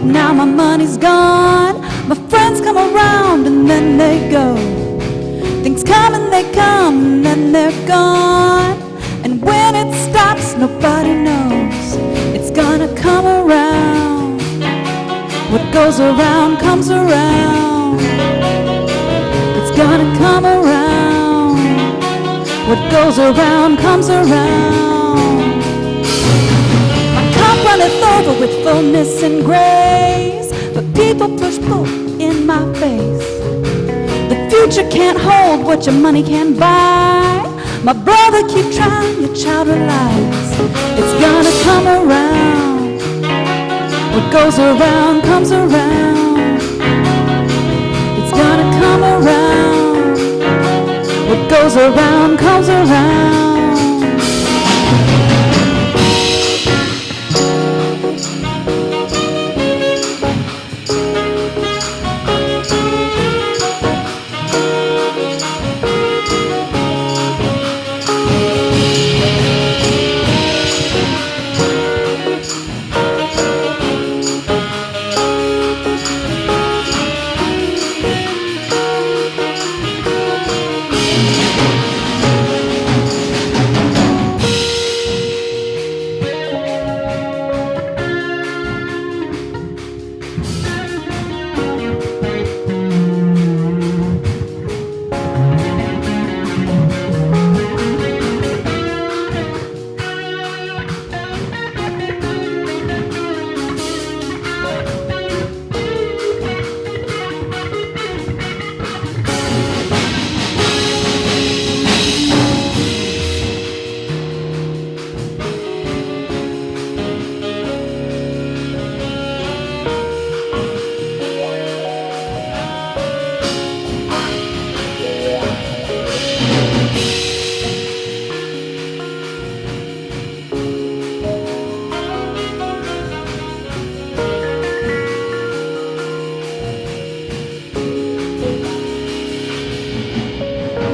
Now my money's gone, my friends come around and then they go. Things come and they come and then they're gone. And when it stops, nobody knows it's gonna come around. What goes around comes around. It's gonna come around. What goes around comes around. My cup runneth over with fullness and grace, but people push pull in my face. The future can't hold what your money can buy. My brother, keep trying, your child relies. It's gonna come around. What goes around comes around. It's gonna come around. What goes around comes around.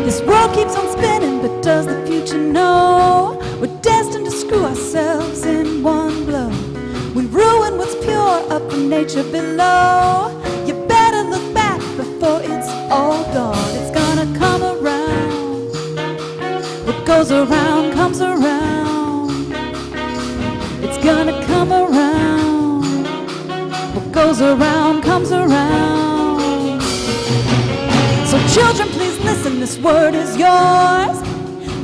This world keeps on spinning, but does the future know we're destined to screw ourselves in one blow? We ruin what's pure up in nature below. You better look back before it's all gone. It's gonna come around. What goes around comes around. It's gonna come around. What goes around comes around. So children, please listen, this word is yours.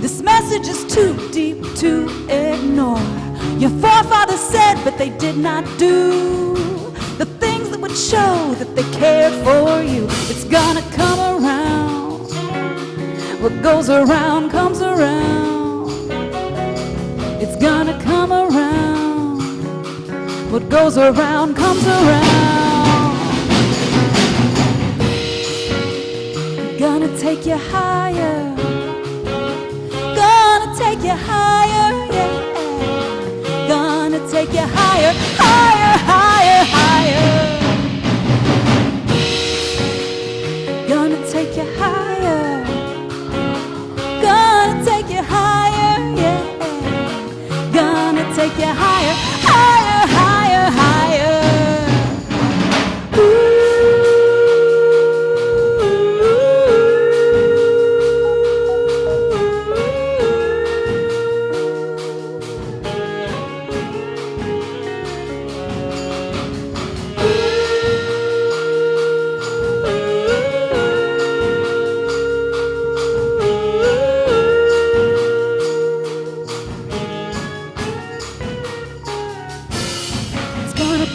This message is too deep to ignore. Your forefathers said, but they did not do the things that would show that they cared for you. It's gonna come around. What goes around comes around. It's gonna come around. What goes around comes around. Gonna take you higher. Gonna take you higher, yeah. Gonna take you higher, higher, higher, higher. Gonna take you higher. Gonna take you higher, yeah. Gonna take you higher, higher, higher, higher.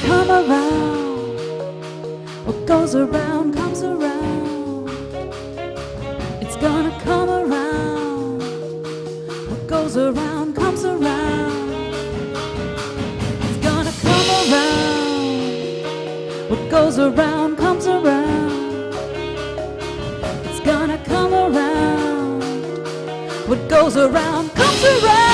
Come around. What goes around comes around. It's gonna come around. What goes around comes around. It's gonna come around. What goes around comes around. It's gonna come around. What goes around comes around.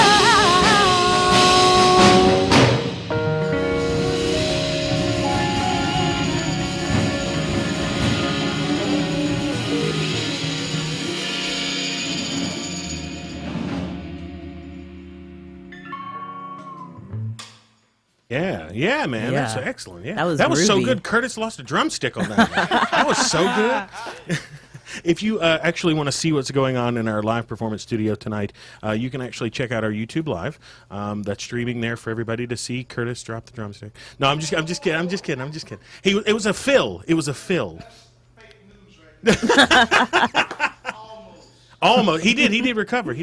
Yeah, Yeah, man, Yeah. that's excellent. Yeah, That was so groovy. good. Curtis lost a drumstick on that. That was so good. If you actually want to see what's going on in our live performance studio tonight, you can actually check out our YouTube live. That's streaming there for everybody to see. Curtis drop the drumstick. No, I'm just kidding. It was a fill. It was a fill. Almost. He did recover.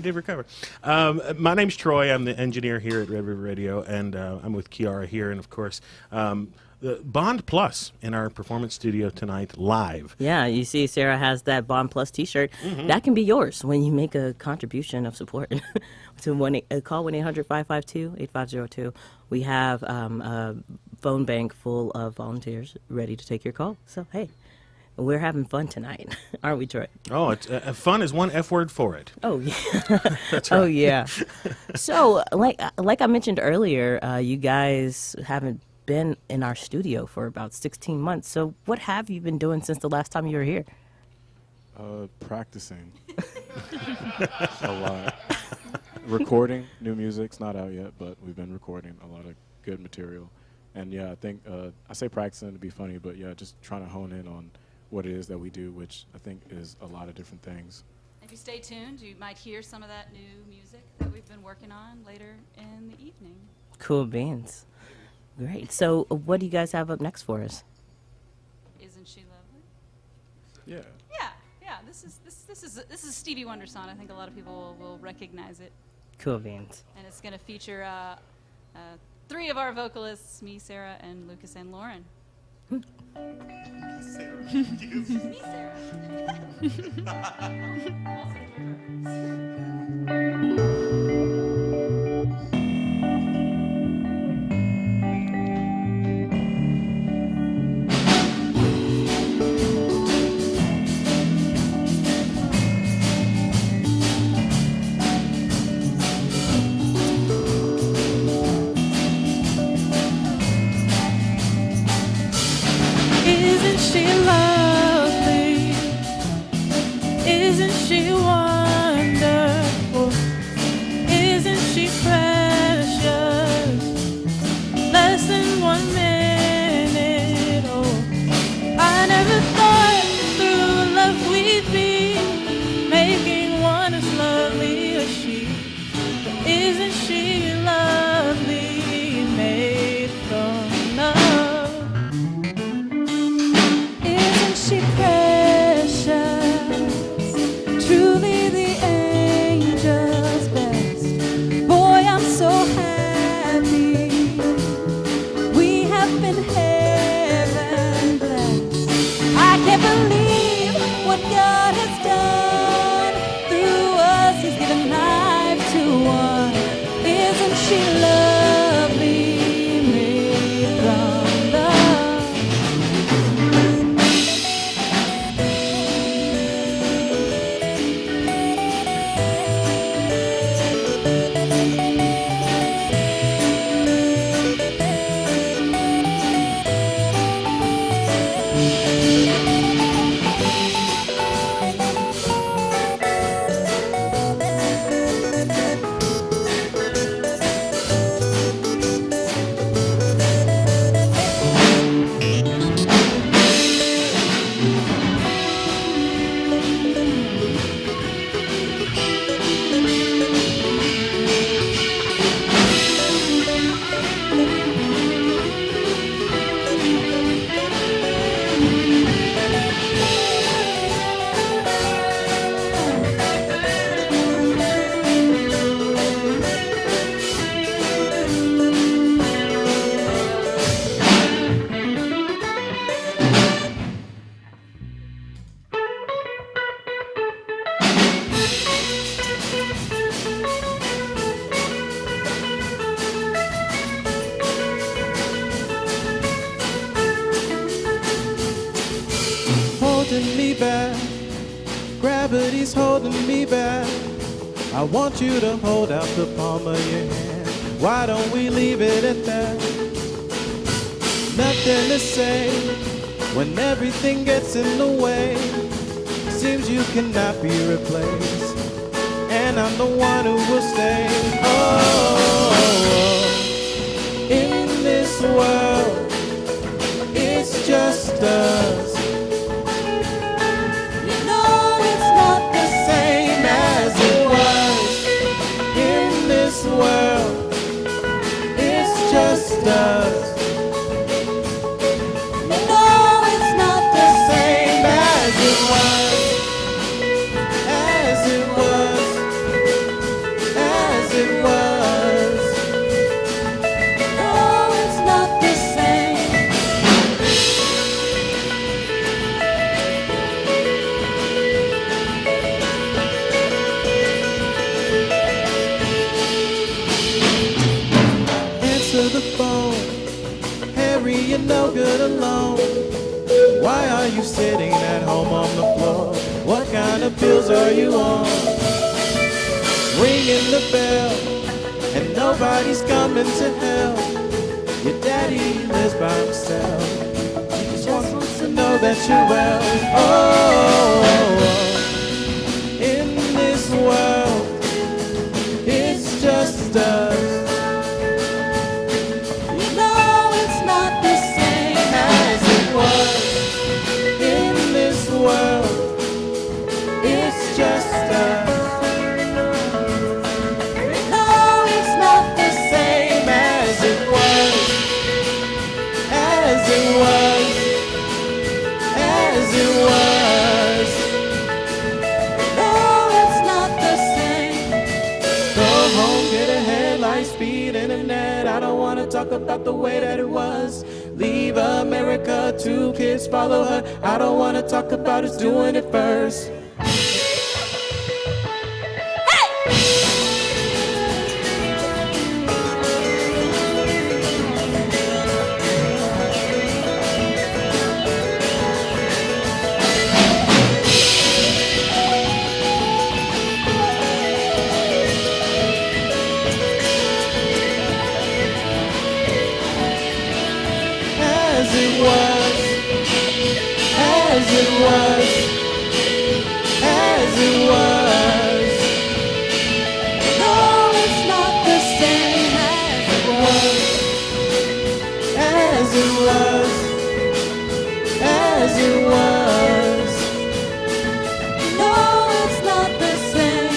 My name's Troy. I'm the engineer here at Red River Radio, and I'm with Kiara here, and of course, the Bond Plus in our performance studio tonight live. Yeah, you see Sarah has that Bond Plus t-shirt. That can be yours when you make a contribution of support to call 1-800-552-8502. We have a phone bank full of volunteers ready to take your call. So, hey, we're having fun tonight, aren't we, Troy? Oh, it's fun is one F word for it. Oh, yeah. That's right. Oh, yeah. So, like I mentioned earlier, you guys haven't been in our studio for about 16 months. So what have you been doing since the last time you were here? Practicing a lot. Recording new music's not out yet, but we've been recording a lot of good material. And yeah, I think I say practicing to be funny, but yeah, just trying to hone in on what it is that we do, which I think is a lot of different things. If you stay tuned, you might hear some of that new music that we've been working on later in the evening. Cool beans. Great. So what do you guys have up next for us? Isn't she lovely? Yeah. Yeah. This is a Stevie Wonder song. I think a lot of people will recognize it. Cool beans. And it's going to feature 3 of our vocalists, me, Sarah, and Lucas and Lauren. Me, Sarah. Isn't she lovely? Isn't she wonderful? Isn't she precious? Less than 1 minute. Oh, I never thought through love we'd be making one as lovely as she. But isn't she lovely? Made from love. She precious, truly the angel's best. Boy, I'm so happy. We have been heaven blessed. I can't believe what God has done through us. He's given life to one. Isn't she lovely? Made from love. Holding me back, gravity's holding me back. I want you to hold out the palm of your hand. Why don't we leave it at that? Nothing to say when everything gets in the way. Seems you cannot be replaced, and I'm the one who will stay. Oh, in this world, it's just us. You know it's not the same as it was. In this world, it's just us. You know it's not the same as it was. As it was. As it was. No, it's not the same. Answer the phone. Harry, you're no good alone. Why are you sitting at home on the floor? What kind of pills are you on? Ringing the bell, and nobody's coming to help. Your daddy lives by himself. He just wants to know that you're well. Oh, in this world, it's just us. You know it's not the same As it was. In this world, it's just us. No, it's not the same As it was. As it was. As it was. No, it's not the same. Go home, get ahead, light speed internet. I don't wanna talk about the way that it was. Leave America, 2 kids follow her. I don't wanna talk about us doing it first. As it was. As it was. As it was. No, it's not the same As it was. As it was. No, it's not the same.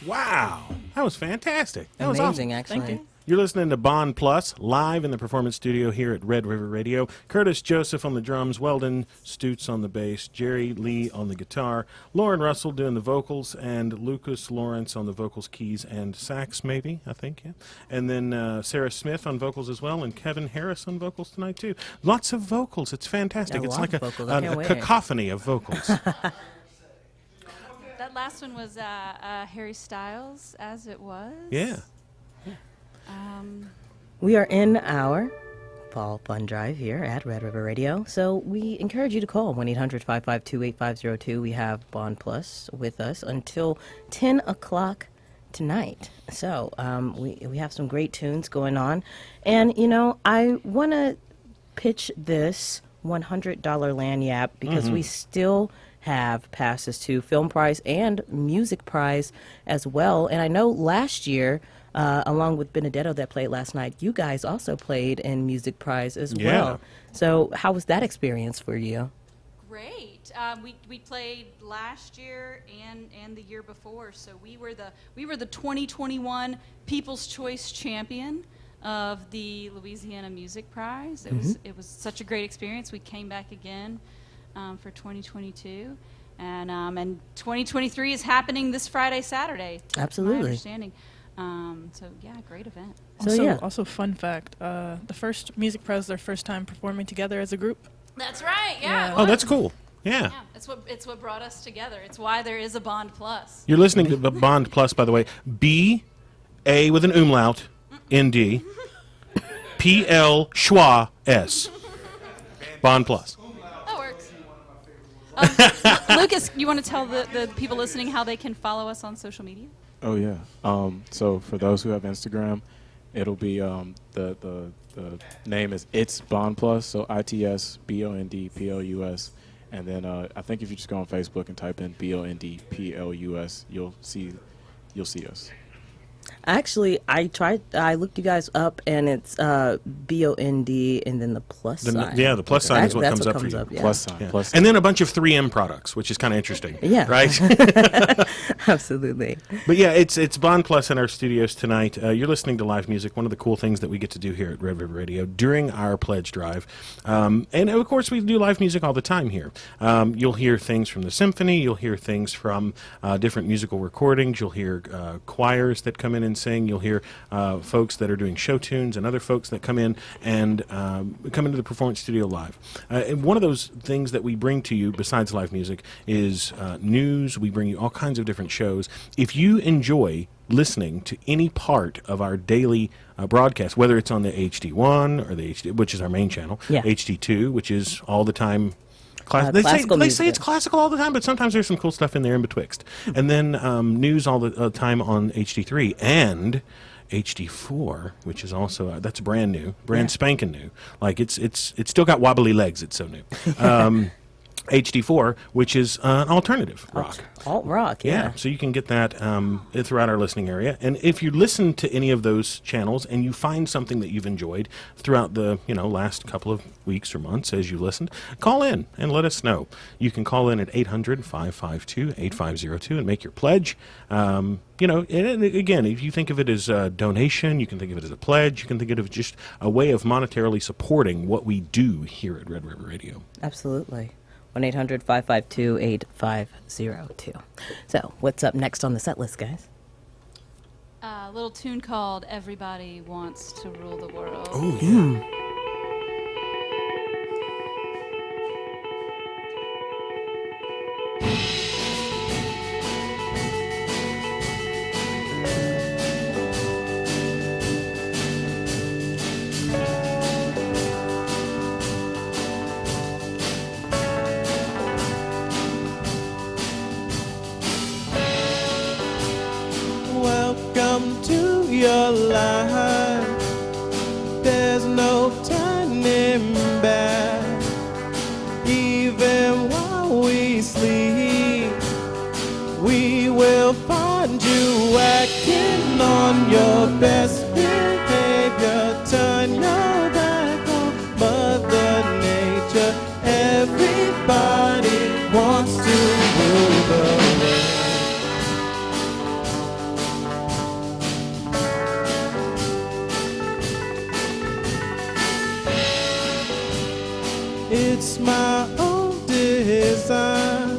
Wow, that was fantastic. That was Amazing, awesome. actually. Thank you. You're listening to Bond Plus live in the performance studio here at Red River Radio. Curtis Joseph on the drums, Weldon Stutz on the bass, Jerry Lee on the guitar, Lauren Russell doing the vocals, and Lucas Lawrence on the vocals, keys, and sax, maybe, I think, yeah. And then Sarah Smith on vocals as well, and Kevin Harris on vocals tonight, too. Lots of vocals. It's fantastic. Yeah, a It's lot like of vocals. I can't a wait. cacophony of vocals. That last one was Harry Styles, As It Was. Yeah. We are in our fall fun drive here at Red River Radio. So we encourage you to call 1-800-552-8502. We have Bond Plus with us until 10 o'clock tonight. So we have some great tunes going on. And, you know, I want to pitch this $100 lanyard because we still have passes to Film Prize and Music Prize as well. And I know last year, along with Benedetto that played last night, you guys also played in Music Prize as Yeah. well. So how was that experience for you? Great. We played last year and the year before, so we were the 2021 People's Choice Champion of the Louisiana Music Prize. It was such a great experience. We came back again for 2022, and 2023 is happening this Friday, Saturday. to my Absolutely. understanding. So yeah, great event. So, Also, yeah. also fun fact: the first Music Prize, their first time performing together as a group. That's right. Yeah. Oh, that's cool. Yeah. Yeah, it's what brought us together. It's why there is a Bond Plus. You're listening to Bond Plus, by the way. B-A with an umlaut, N-D, P-L, schwa, S. Bond Plus. That works. Lucas, you want to tell the people listening how they can follow us on social media? Oh yeah. So for those who have Instagram, it'll be the the name is It's Bond Plus, so ITSBONDPLUS. And then I think if you just go on Facebook and type in BONDPLUS, you'll see us. Actually, I looked you guys up, and it's BOND and then the plus sign. Yeah, the plus sign is what That's comes up for you. yeah. Plus sign. Yeah. Plus And then a bunch of 3M products, which is kind of interesting. Yeah. Right? Absolutely. But yeah, it's Bond Plus in our studios tonight. You're listening to live music, one of the cool things that we get to do here at Red River Radio during our pledge drive. And of course, we do live music all the time here. You'll hear things from the symphony. You'll hear things from different musical recordings. You'll hear choirs that come in and sing. You'll hear folks that are doing show tunes and other folks that come in and come into the performance studio live. And one of those things that we bring to you besides live music is news. We bring you all kinds of different shows. If you enjoy listening to any part of our daily broadcast, whether it's on the HD1 or the HD, which is our main channel, Yeah. HD2, which is all the time Classical they say music. it's classical all the time, but sometimes there's some cool stuff in there in betwixt. And then news all the time on HD3 and HD4, which is also that's brand new, spanking new. Like it's still got wobbly legs. It's so new. HD4, which is an alternative rock. Alt rock, yeah. So you can get that throughout our listening area. And if you listen to any of those channels and you find something that you've enjoyed throughout the last couple of weeks or months as you listened, call in and let us know. You can call in at 800-552-8502 and make your pledge. And again, if you think of it as a donation, you can think of it as a pledge. You can think of it as just a way of monetarily supporting what we do here at Red River Radio. Absolutely. 1-800-552-8502. So, what's up next on the set list, guys? A little tune called Everybody Wants to Rule the World. Oh, yeah. Welcome to your life. There's no turning back. Even while we sleep, we will find you acting on your best behavior. Turn your back on Mother Nature. Everybody wants to rule the world. It's my own design.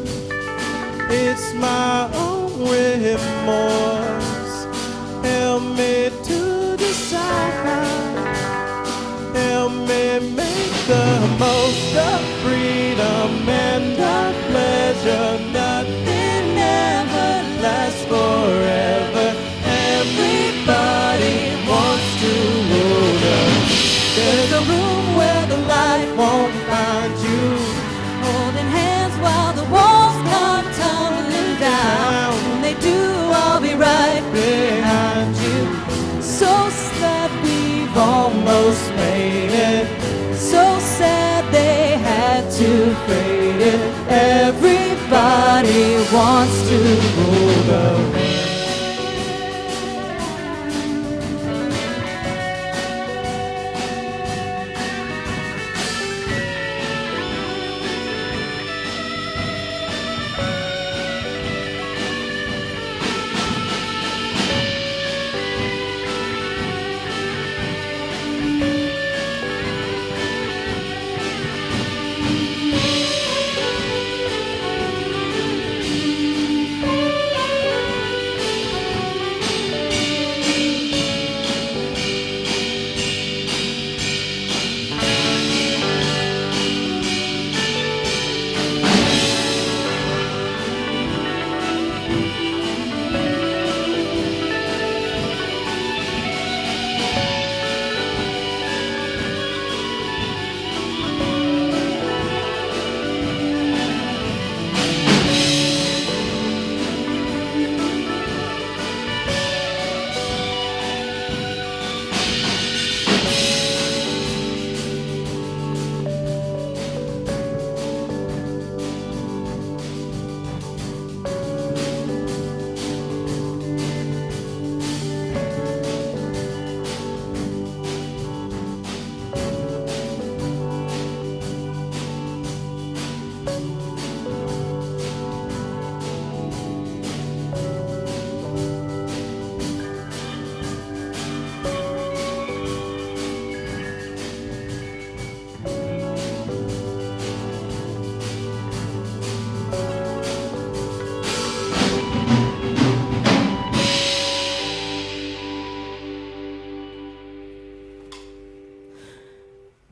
It's my own remorse. Help me to decide. Help me make the most of freedom and of pleasure. Nothing ever lasts forever. Everybody wants to rule the world. There's a room where the light won't find you. Holding hands while the walls come tumbling down. When they do, I'll be right behind you. So sad we've almost made it. So sad they had to fade it. Everybody wants to rule the world.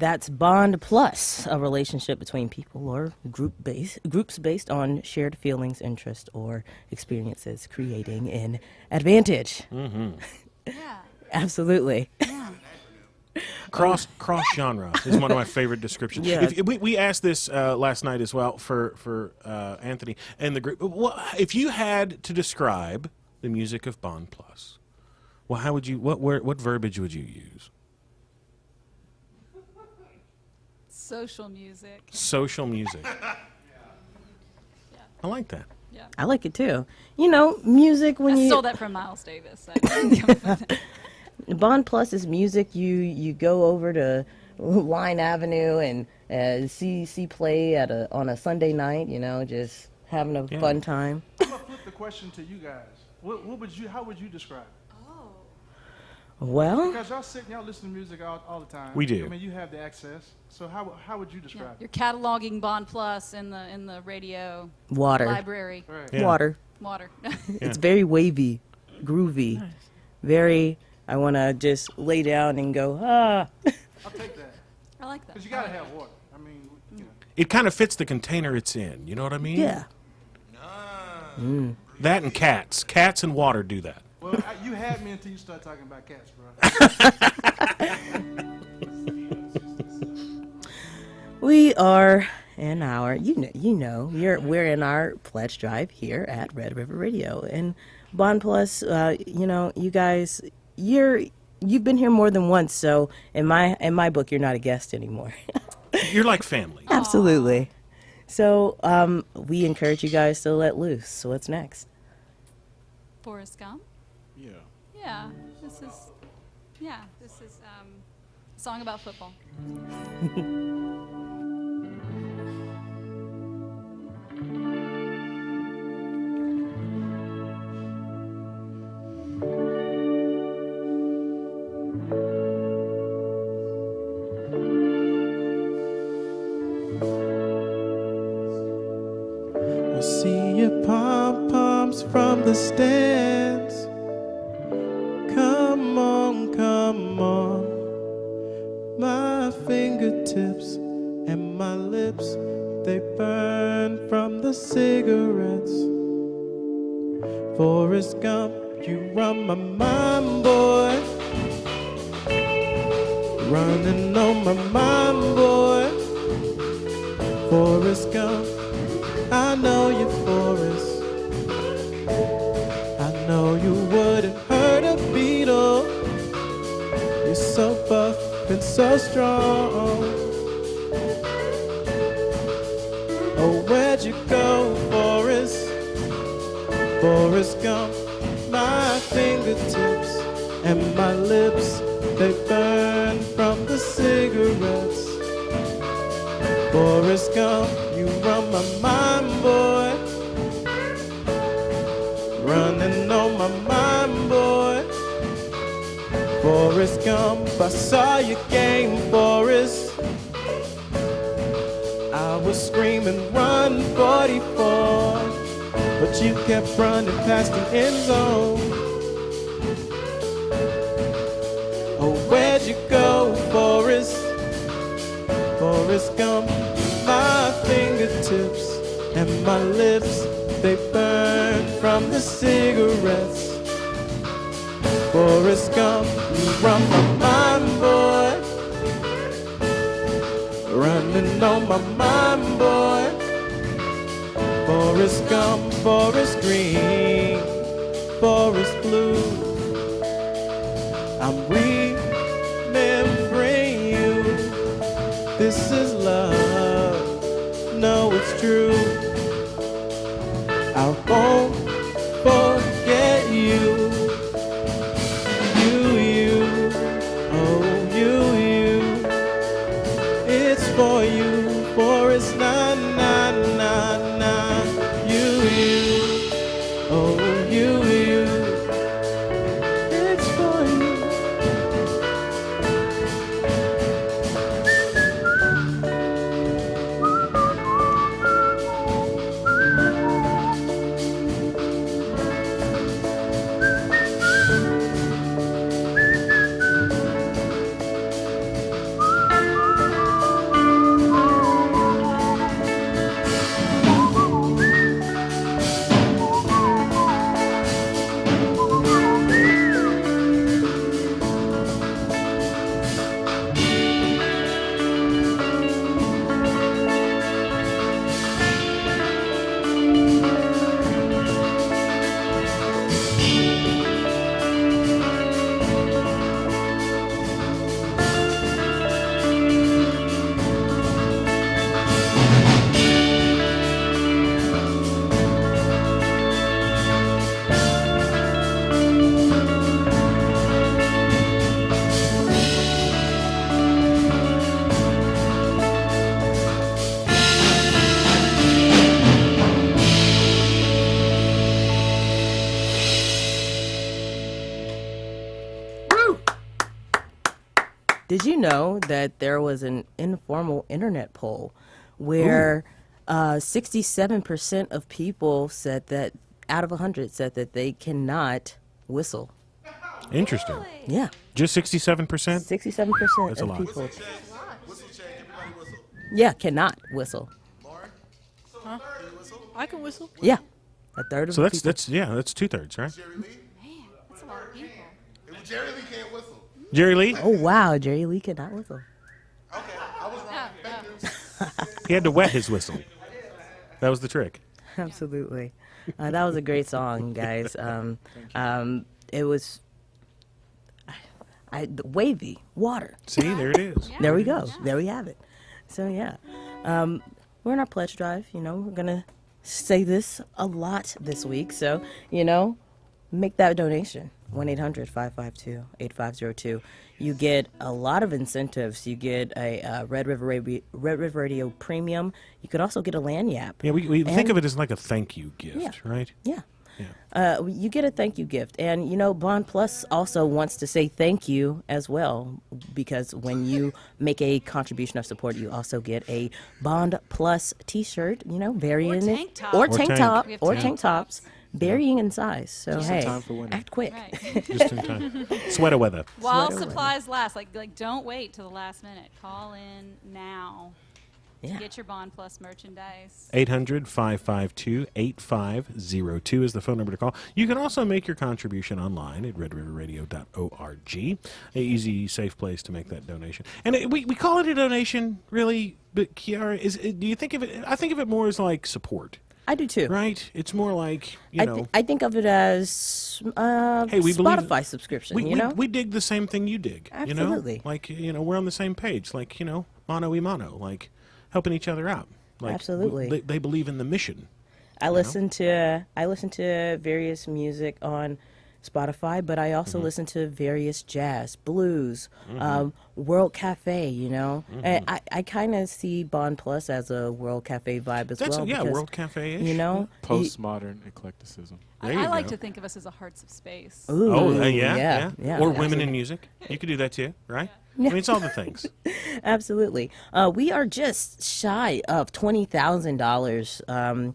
That's Bond Plus, a relationship between people or groups based on shared feelings, interests, or experiences, creating an advantage. Yeah. Absolutely. Cross genre is one of my favorite descriptions. Yeah. We asked this last night as well for Anthony and the group. If you had to describe the music of Bond Plus, well, how would you? What verbiage would you use? Social music. Social music. I like that. Yeah. I like it too. You know, music when I you stole that from Miles Davis. Bond Plus is music you go over to Line Avenue and see play on a Sunday night. You know, just having a fun time. I'm gonna flip the question to you guys. How would you describe it? Well, Because y'all sit and y'all listen to music all the time. We do. I mean, you have the access. So how would you describe You're cataloging Bond Plus in the radio water, library. it? Right. Yeah. water. Water. It's very wavy, groovy, very. I want to just lay down and go I'll take that. I like that. Because you gotta have water. I mean, you know. It kind of fits the container it's in. You know what I mean? yeah. That and cats and water do that. Well, you had me until you start talking about cats, bro. We are in our, we're in our pledge drive here at Red River Radio. And Bond Plus, you guys, you've been here more than once, so in my book, you're not a guest anymore. You're like family. Absolutely. So we encourage you guys to let loose. So what's next? Forrest Gump. Yeah. Yeah. This is a song about football. I see your pom-poms from the stands. Come on, come on. My fingertips and my lips, they burn from the cigarettes. Forrest Gump, you run my mind, boy. Running on my mind, boy. Forrest Gump, I know you, Forrest. I know you wouldn't hurt a beetle. You're so buff and so strong. Oh, where'd you go, Forrest? Forrest Gump, my fingertips and my lips, they burn from the cigarettes. Forrest Gump, you run my mind, boy. Running on my mind, boy. Forrest Gump, I saw your game, Forrest. I was screaming, run 44, but you kept running past the end zone. Oh, where'd you go, Forrest? Forrest Gump, my fingertips and my lips, they burn from the cigarettes. Forrest Gump, you run my mind, boy. Running on my mind, boy. Forrest Gump, Forest Green, Forest Blue. I'm remembering you. This is love, no, it's true. I won't forget you. It's for you, Forrest, na na na na. You, oh you. It's for you. Did you know that there was an informal internet poll where 67% of people said that, out of 100, said that they cannot whistle? Interesting. Yeah, Just 67%? 67% That's a of lot. people. Yeah, cannot whistle. I can whistle. Yeah, a third of So the that's people. that's 2/3, right? Man, that's a lot of people. Jerry Lee can't whistle. Jerry Lee, Oh wow, Jerry Lee cannot whistle. Okay, I was wrong. Thank you. he had to wet his whistle. That was the trick. Absolutely. That was a great song, guys. It was wavy water. See, there it is. Yeah. There we go. There we have it. So yeah, we're in our pledge drive. You know, we're gonna say this a lot this week. So you know, make that donation. 1-800-552-8502. You get a lot of incentives. You get a Red River Radio Premium. You could also get a lanyard. Yeah, we think And- of it as like a thank you gift, Yeah. right? Yeah. Yeah. You get a thank you gift. And, you know, Bond Plus also wants to say thank you as well, because when you make a contribution of support, you also get a Bond Plus t-shirt, you know, varying Or it. tank top. Or Or tank tank. top. We have Or tank tank tops. Varying in size. So, Just in hey, time for winter. act quick. Right. Just in time. Sweater weather. While Sweater supplies last, like don't wait till the last minute. Call in now to Yeah. get your Bond Plus merchandise. 800-552-8502 is the phone number to call. You can also make your contribution online at redriverradio.org. A easy, safe place to make that donation. And we call it a donation, really, but Kiara, do you think of it? I think of it more as like support, I do too. right? It's more like, you know. I think of it as Hey, we believe- Spotify subscription, we, you know? we dig the same thing you dig. Absolutely. You know? Like, you know, we're on the same page. Like, you know, mano y mano. Like, helping each other out. Like, Absolutely. They believe in the mission. I listen to various music on Spotify, but I also listen to various jazz, blues, World Cafe. You know, and I kind of see Bond Plus as a World Cafe vibe as That's well. yeah, because, World Cafe. You know, Postmodern eclecticism. There you I like go. to think of us as a Hearts of Space. ooh, Oh, yeah, Or women in music. You could do that too, right? I mean, it's all the things. Absolutely. We are just shy of $20,000.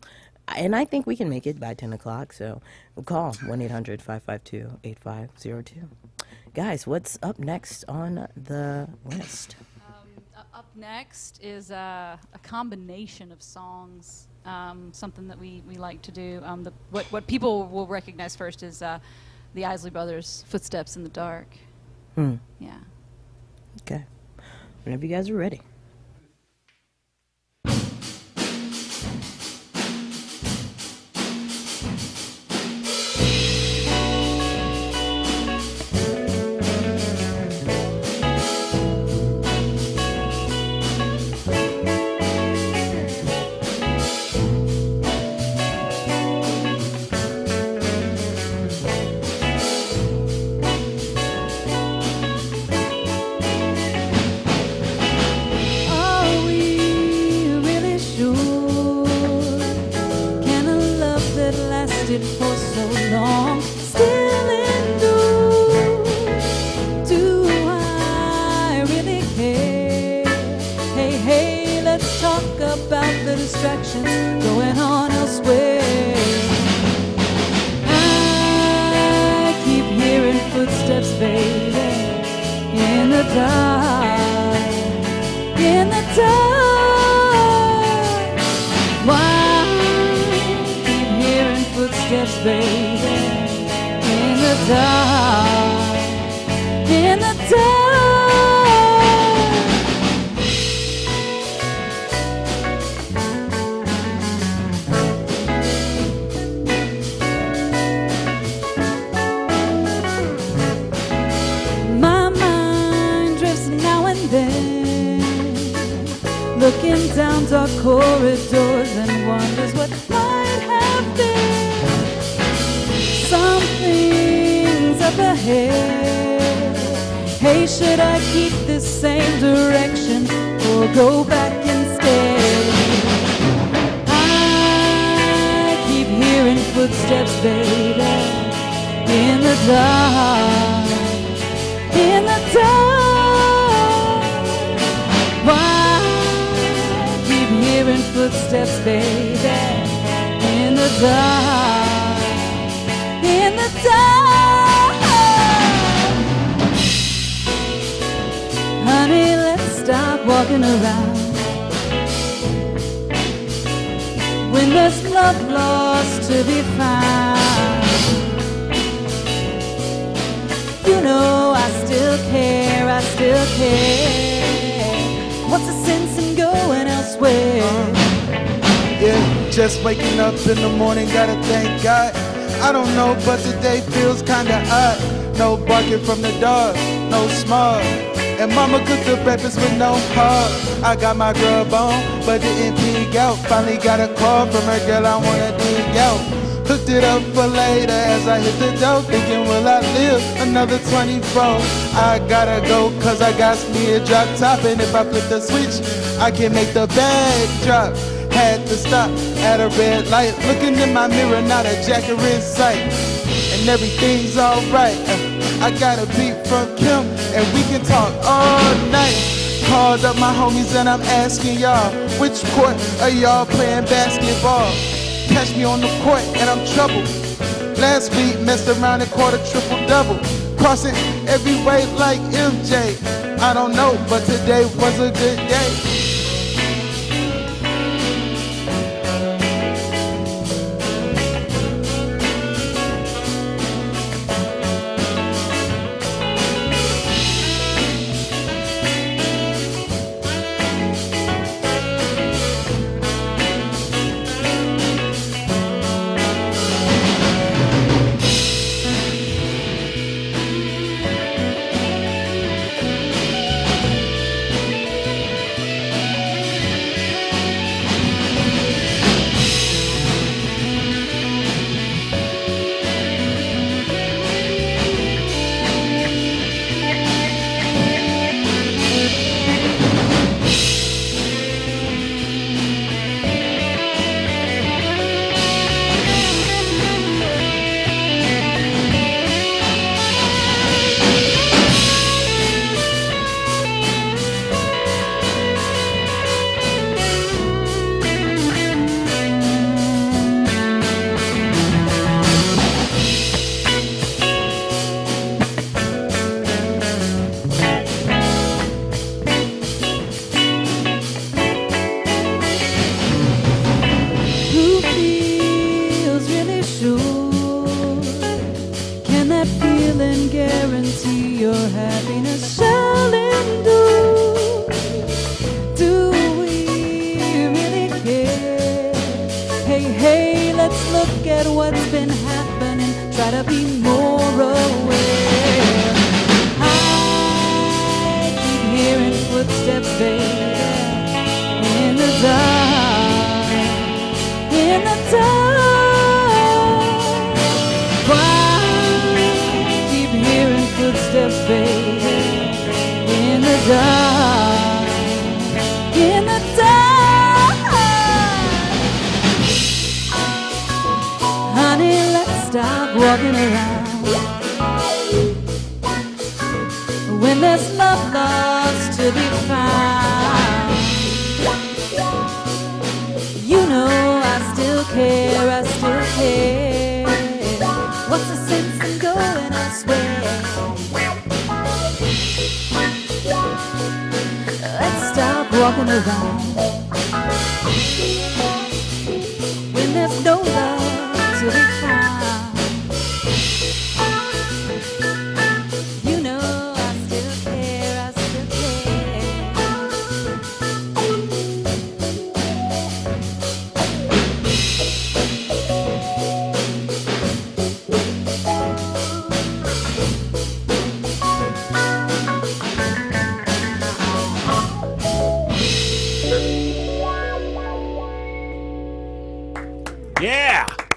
And I think we can make it by 10 o'clock. So call 1-800-552-8502. Guys, what's up next on the list? Up next is a combination of songs, something that we like to do. What people will recognize first is the Isley Brothers' Footsteps in the Dark. Yeah. Okay. Whenever you guys are ready. Are we really sure? Can a love that lasted for so long still endure? Do I really care? Hey, hey, let's talk about the distractions going on elsewhere. I keep hearing footsteps, baby, in the dark. In the dark, why keep hearing footsteps, baby? In the dark, in the dark. My mind drifts now and then, looking down dark corridors and wonders what might have been. Something's up ahead. Hey, should I keep this same direction or go back instead? I keep hearing footsteps, baby, in the dark, in the dark. hearing footsteps, baby, in the dark, in the dark. Honey, let's stop walking around. When there's love lost to be found, you know I still care, I still care. What's the sense in going elsewhere? Yeah, just waking up in the morning, gotta thank God. I don't know, but today feels kinda odd. No barking from the dog, no smog. And mama cooked the breakfast with no hog. I got my grub on, but didn't pig out. Finally got a call from her girl, I wanna dig out. Hooked it up for later as I hit the door, thinking will I live another 24? I gotta go cause I got me a drop top, and if I flip the switch, I can make the bag drop. Had to stop at a red light, looking in my mirror, not a jacker in sight. And everything's alright. I got a beat from Kim, and we can talk all night. Called up my homies and I'm asking y'all, which court are y'all playing basketball? Catch me on the court and I'm troubled. Last week messed around and caught a triple-double. Crossing every way like MJ. I don't know, but today was a good day.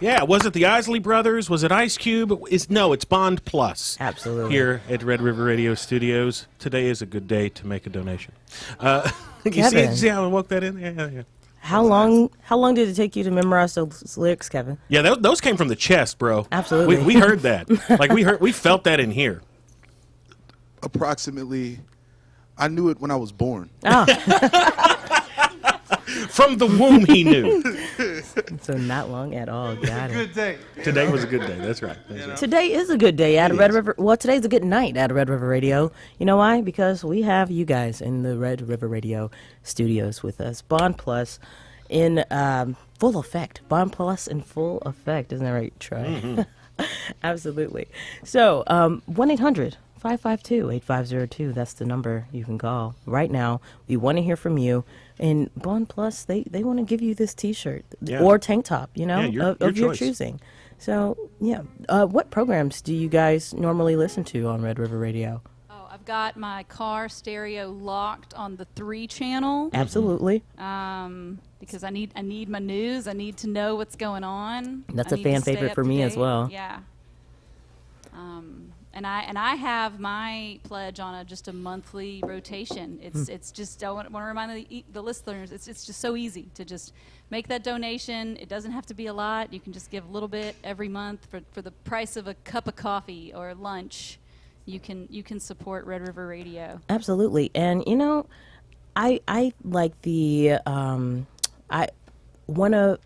Yeah, was it the Isley Brothers? Was it Ice Cube? No, it's Bond Plus. Absolutely. Here at Red River Radio Studios. Today is a good day to make a donation. You see how I woke that in? Yeah. How long did it take you to memorize those lyrics, Kevin? Yeah, those came from the chest, bro. Absolutely. We heard that. We felt that in here. Approximately, I knew it when I was born. Oh. From the womb, he knew. So not long at all. Got it. Good day. Today was a good day. That's right. That's right. Today is a good day at Red River. Well, today's a good night at Red River Radio. You know why? Because we have you guys in the Red River Radio studios with us. Bond Plus in full effect. Bond Plus in full effect. Isn't that right, Troy? Mm-hmm. Absolutely. So 1-800-552-8502. That's the number you can call right now. We want to hear from you. And Bond Plus, they want to give you this T-shirt Yeah. or tank top, you know, Yeah, of your choice. choosing. So, yeah. What programs do you guys normally listen to on Red River Radio? Oh, I've got my car stereo locked on the 3 channel. Absolutely. Because I need my news. I need to know what's going on. That's I a need to fan stay favorite up for to me as date. well. Yeah. And I have my pledge on just a monthly rotation. It's just I want to remind the listeners it's just so easy to just make that donation. It doesn't have to be a lot. You can just give a little bit every month for the price of a cup of coffee or lunch. You can support Red River Radio. Absolutely. And, you know, I like the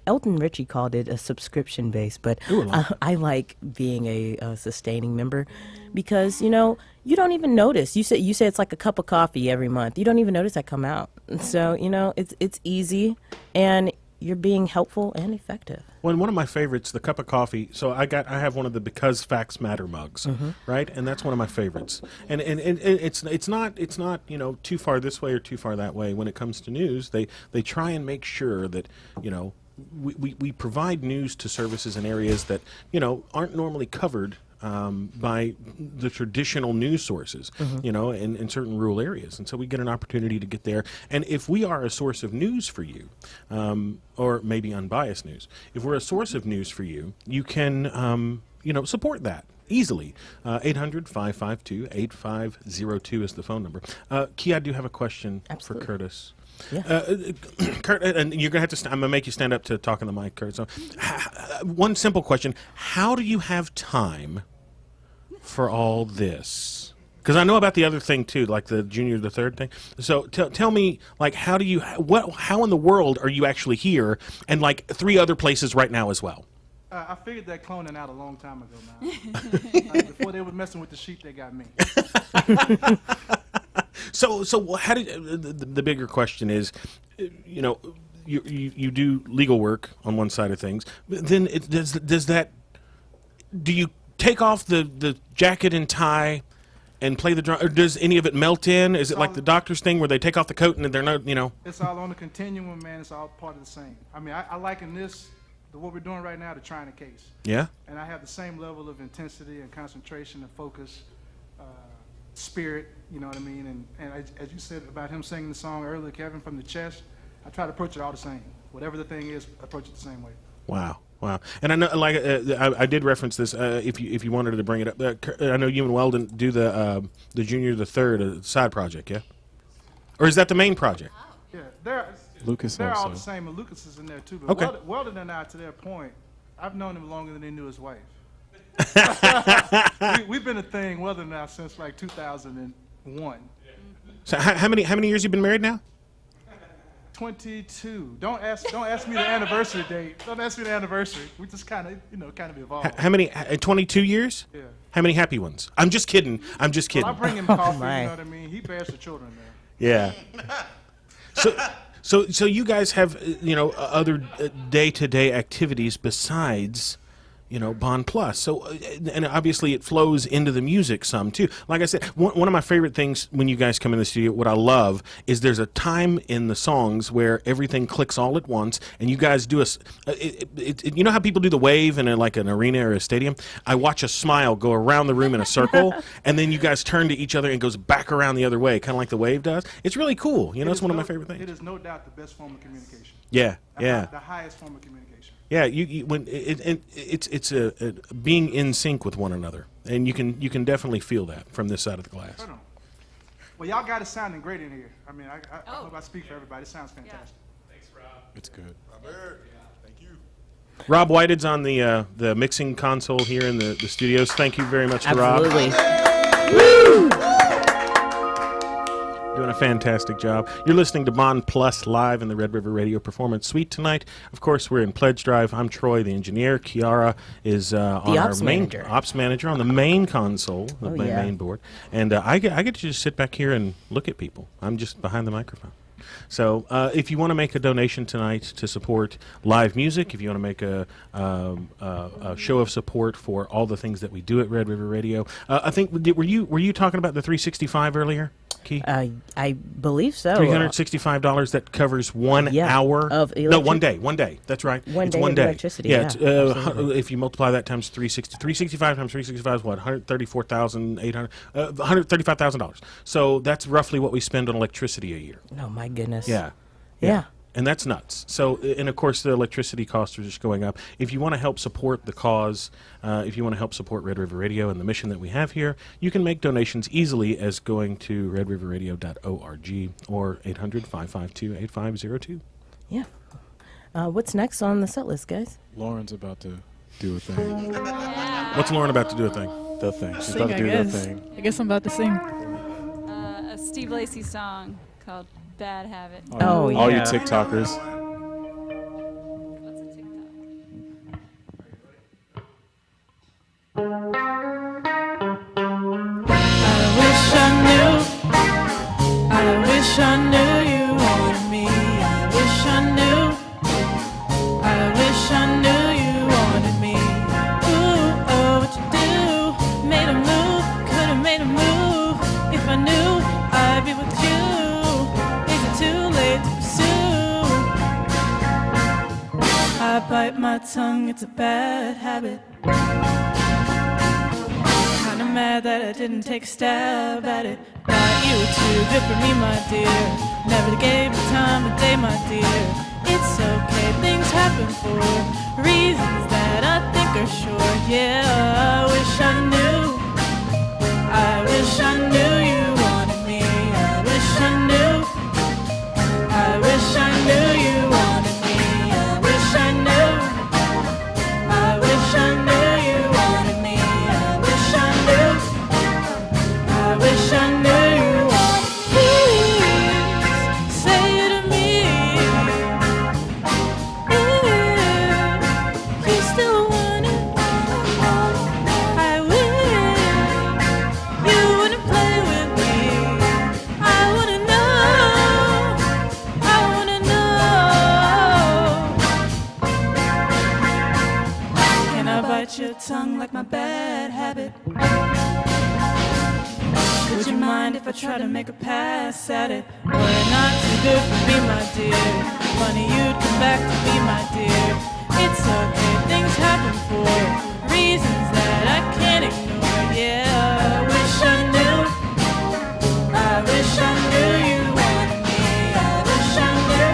Elton Richie called it a subscription base, but I like being a sustaining member because, you know, you don't even notice. You say it's like a cup of coffee every month. You don't even notice that come out. So, you know, it's easy and you're being helpful and effective. Well, one of my favorites, the cup of coffee. So I have one of the Because Facts Matter mugs, right? And that's one of my favorites. And it's not you know, too far this way or too far that way. When it comes to news, they try and make sure that, you know, we provide news to services in areas that, you know, aren't normally covered by the traditional news sources, you know, in certain rural areas. And so we get an opportunity to get there. And if we are a source of news for you, or maybe unbiased news, if we're a source of news for you, you can, you know, support that easily. 800-552-8502 is the phone number. Key, I do have a question for Curtis. Yeah. Kurt, and you're gonna have to. I'm gonna make you stand up to talk on the mic, Kurt. So, one simple question: how do you have time for all this? Because I know about the other thing too, like the junior, the third thing. So tell me, like, how in the world are you actually here, and like 3 other places right now as well? I figured that cloning out a long time ago now. Before they were messing with the sheep, they got me. So how did the bigger question is, you know, you do legal work on one side of things, but then do you take off the jacket and tie and play the drum, or does any of it melt in? Is it like the doctor's thing where they take off the coat and they're not, you know? It's all on the continuum, man. It's all part of the same. I mean, I liken this, what we're doing right now, to trying a case. Yeah. And I have the same level of intensity and concentration and focus, spirit, you know what I mean? And as you said about him singing the song earlier, Kevin, from the chest, I try to approach it all the same. Whatever the thing is, approach it the same way. Wow. And I know, like, I did reference this. If you wanted to bring it up, I know you and Weldon do the Junior the Third side project, yeah? Or is that the main project? Yeah, Lucas they're all also. the same, and Lucas is in there too. But Okay. Weldon and I, to their point, I've known him longer than he knew his wife. We've been a thing, Weldon and I, since like 2001. So how many years you been married now? 22. Don't ask me the anniversary date. Don't ask me the anniversary. We just kind of evolved. How many? 22 years? Yeah. How many happy ones? I'm just kidding. Well, I bring him coffee. You know what I mean? He bears the children there. Yeah. So you guys have, you know, other day-to-day activities besides, you know, Bond Plus. So, and obviously it flows into the music some too. Like I said, one of my favorite things when you guys come in the studio, what I love is there's a time in the songs where everything clicks all at once, and you guys do you know how people do the wave in like an arena or a stadium? I watch a smile go around the room in a circle, and then you guys turn to each other and it goes back around the other way, kind of like the wave does. It's really cool. You know, it's one of my favorite things. It is no doubt the best form of communication. Yeah, yeah. The highest form of communication. Yeah, it's a being in sync with one another, and you can definitely feel that from this side of the glass. Hold on. Well, y'all got it sounding great in here. I mean, I hope I speak for everybody. It sounds fantastic. Thanks, Rob. It's good. Thank you. Rob Whitehead's on the mixing console here in the studios. Thank you very much to Rob. Absolutely. Doing a fantastic job. You're listening to Bond Plus live in the Red River Radio Performance Suite tonight. Of course, we're in Pledge Drive. I'm Troy, the engineer. Kiara is on our main ops manager on the main console, the main board. And I get to just sit back here and look at people. I'm just behind the microphone. So if you want to make a donation tonight to support live music, if you want to make a show of support for all the things that we do at Red River Radio, I think were you talking about the 365 earlier, Key? I believe so. $365 that covers 1 hour of electric. No, 1 day. 1 day. That's right. One it's day 1 of day. electricity. Yeah. It's, if you multiply that times 365 times 365 is what? $135,000. So that's roughly what we spend on electricity a year. Oh my goodness. Yeah. And that's nuts. So, and of course, the electricity costs are just going up. If you want to help support the cause, if you want to help support Red River Radio and the mission that we have here, you can make donations easily as going to redriverradio.org or 800-552-8502. Yeah. What's next on the set list, guys? Lauren's about to do a thing. What's Lauren about to do a thing? The thing. She's about to do the thing. I guess I'm about to sing. A Steve Lacy song called Bad Habit. Oh, yeah. All you TikTokers. What's a TikTok? I wish I knew you wanted me. I wish I knew you wanted me. Ooh, oh, what you do? Made a move, could've made a move. If I knew I'd be with you. Is it too late to pursue? I bite my tongue, it's a bad habit. Kinda mad that I didn't take a stab at it. Thought you were too good for me, my dear. Never gave me time of day, my dear. It's okay, things happen for reasons that I think are sure. Yeah, I wish I knew. I wish I knew you wanted me. I wish I knew. I wish I knew you wanted me. I wish I knew. I wish I knew you wanted me. I wish I knew. I wish I knew you wanted me. Please say it to me. Yeah, you still want it. I wish you wouldn't play with me. I wanna know. I wanna know. Can I bite your tongue like my bad habit? Would you mind if I try to make a pass at it? Were it not too good for me, my dear? Funny you'd come back to me, my dear. It's okay, things happen for reasons that I can't ignore. Yeah, I wish I knew. I wish I knew you wanted me. I wish I knew.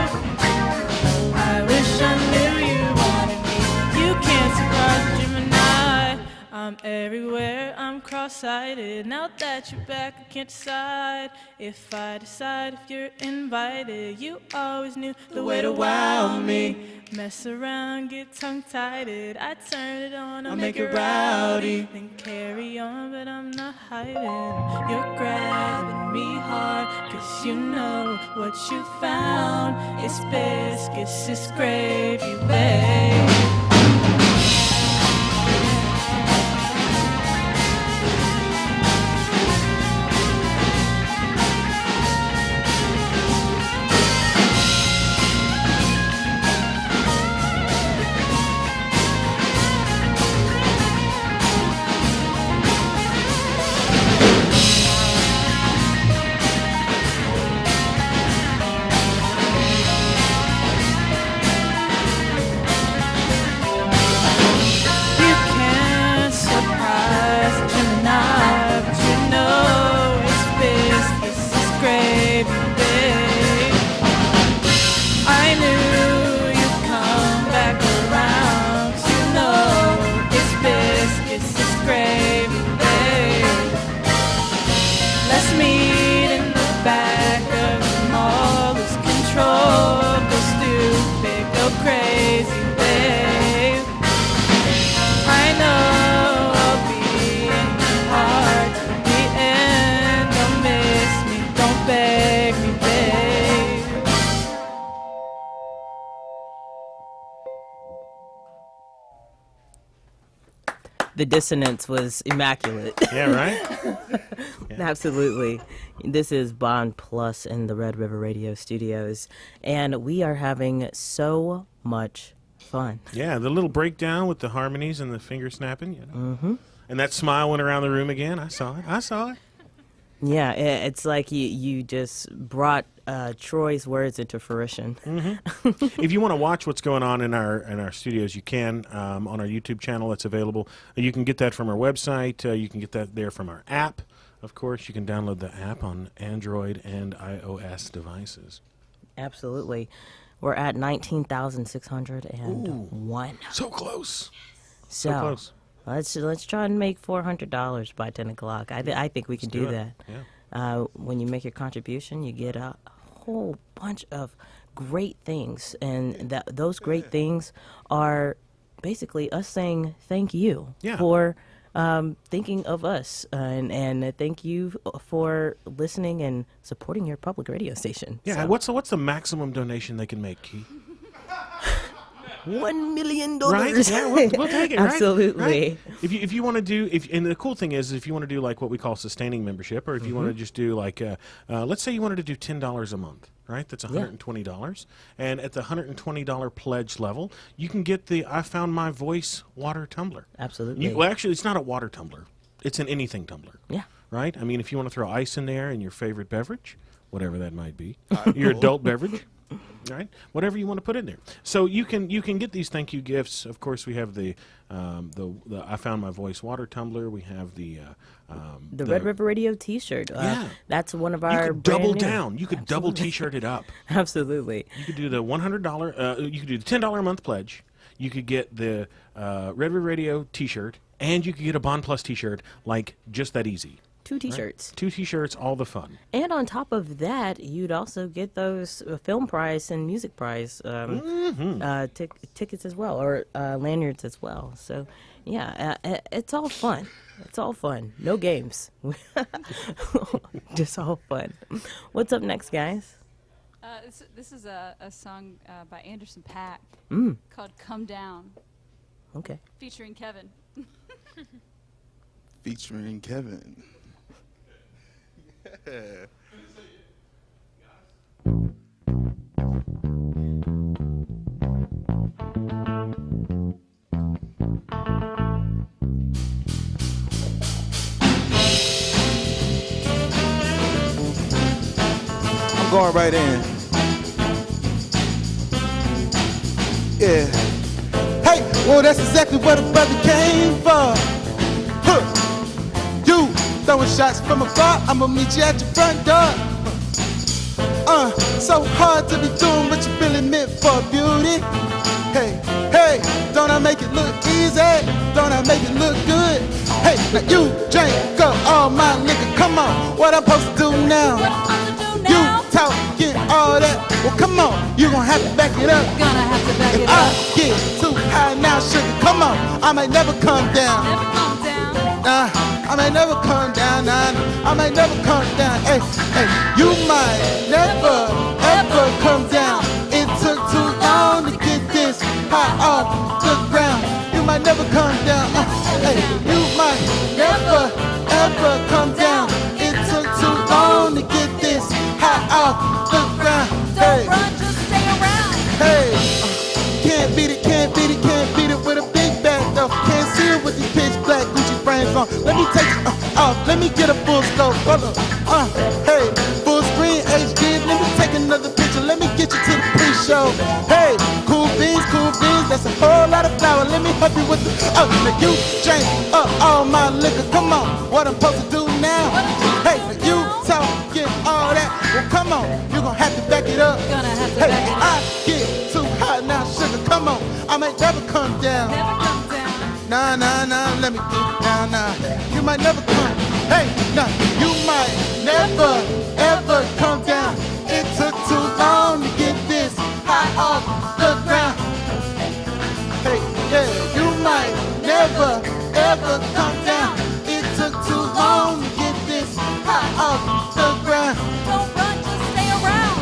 I wish I knew you wanted me. You can't surprise a Gemini. I'm everywhere, I'm cross-sighted. Now that you're back, I can't decide. If I decide if you're invited, you always knew the way to wow me. Mess around, get tongue-tied. I turn it on, I'll make it rowdy. Then carry on, but I'm not hiding. You're grabbing me hard, 'cause you know what you found. It's biscuits, it's gravy, babe. the dissonance was immaculate. Yeah, right? Absolutely. This is Bond Plus in the Red River Radio Studios, and we are having so much fun. Yeah, the little breakdown with the harmonies and the finger snapping. You know? Mm-hmm. And that smile went around the room again. I saw it. Yeah, it's like you just brought Troy's words into fruition. Mm-hmm. If you want to watch what's going on in our studios, you can on our YouTube channel. That's available. You can get that from our website. You can get that there from our app. Of course, you can download the app on Android and iOS devices. Absolutely. We're at 19,601. So close. So close. Let's try and make $400 by 10 o'clock. I think we can do that. Yeah. When you make your contribution, you get a whole bunch of great things, and those great things are basically us saying thank you for thinking of us, and thank you for listening and supporting your public radio station. Yeah. So. What's the maximum donation they can make, Keith? $1 million. Right? Yeah, we'll take it. Absolutely. Right? If you want to do and the cool thing is if you want to do like what we call sustaining membership, or if you want to just do like let's say you wanted to do $10 a month, right? That's $120, and at the $120 pledge level, you can get the I Found My Voice water tumbler. Absolutely. Well, actually, it's not a water tumbler; it's an anything tumbler. Yeah. Right. I mean, if you want to throw ice in there and your favorite beverage, whatever that might be, your adult beverage. Right, whatever you want to put in there. So you can get these thank you gifts. Of course, we have the I Found My Voice water tumbler. We have the Red River Radio T-shirt. That's one of our. You could double brand new. down. You could double T-shirt it up. Absolutely. You could do the $100. You could do the $10 a month pledge. You could get the Red River Radio T-shirt, and you could get a Bond Plus T-shirt. Like just that easy. 2 T-shirts. Right? 2 T-shirts, all the fun. And on top of that, you'd also get those film prize and music prize tickets as well, or lanyards as well. So, yeah, it's all fun. It's all fun. No games. Just all fun. What's up next, guys? This is a song by Anderson .Paak called Come Down. Okay. Featuring Kevin. Featuring Kevin. I'm going right in. Yeah. Hey, well, that's exactly what the brother came for. Huh. You throwing shots from afar, I'ma meet you at your front door. So hard to be doing what you really meant for, beauty. Hey, hey, don't I make it look easy? Don't I make it look good? Hey, now you drink up all my liquor, come on, what I'm supposed to do now? You talking all that, well come on, you gon' have to back it up. Gonna have to back If it I up. get too high now, sugar, come on, I might never come down. Never come down. I may never come down, I may never come down. Hey, hey, you might never, ever come down. It took too long to get this high off the ground. You might never come down. Hey, you might never, ever come down. It took too long to get this high off the ground. Hey, Don't run, just stay around. hey, can't beat it, can't beat it, can't beat it with a big bag though. Can't see it with these pitch black Gucci frames on. Let me take it off, let me get a full scope. Hold up, hey, full screen HD. Let me take another picture. Let me get you to the pre-show. Hey, cool beans, that's a whole lot of flour. Let me help you with the. Now you drink up all my liquor. Come on, what I'm supposed to do now? Hey, you talking all that? Well, come on, you gon' have to back it up. Gonna have to Hey, back it up. I get too high now, sugar. Come on, I may never come down. Never come down. Nah, let me get down now. You might never come. Hey, nah, you might never, ever come down. It took too long to get this high off the ground. Hey, yeah, you might never, ever come down. It took too long to get this high off the ground. Don't run, just stay around.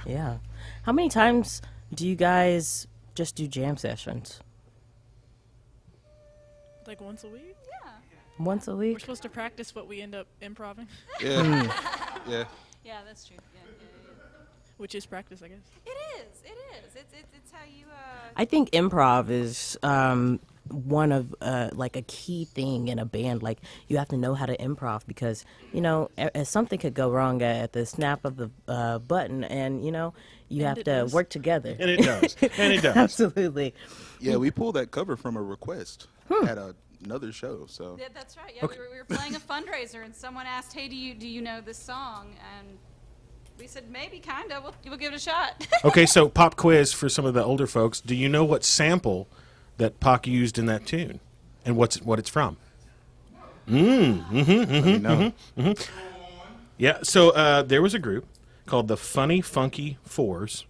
Yeah. How many times do you guys just do jam sessions? Like once a week? Once a We're week? supposed to practice what we end up improving, Yeah. Yeah. Yeah, that's true. Yeah. which is practice, I guess. It is. It is. It's how you. I think improv is one of like a key thing in a band. Like you have to know how to improv because something could go wrong at the snap of the button, and you have to work together. And it does. And it does. Absolutely. Yeah, we pulled that cover from a request at another show. So Yeah, that's right. Yeah, we were playing a fundraiser, and someone asked, "Hey, do you know this song?" And we said, "Maybe, kinda. We'll give it a shot." Okay, so pop quiz for some of the older folks. Do you know what sample that Pac used in that tune, and what it's from? Yeah. So there was a group called the Funny Funky Fours,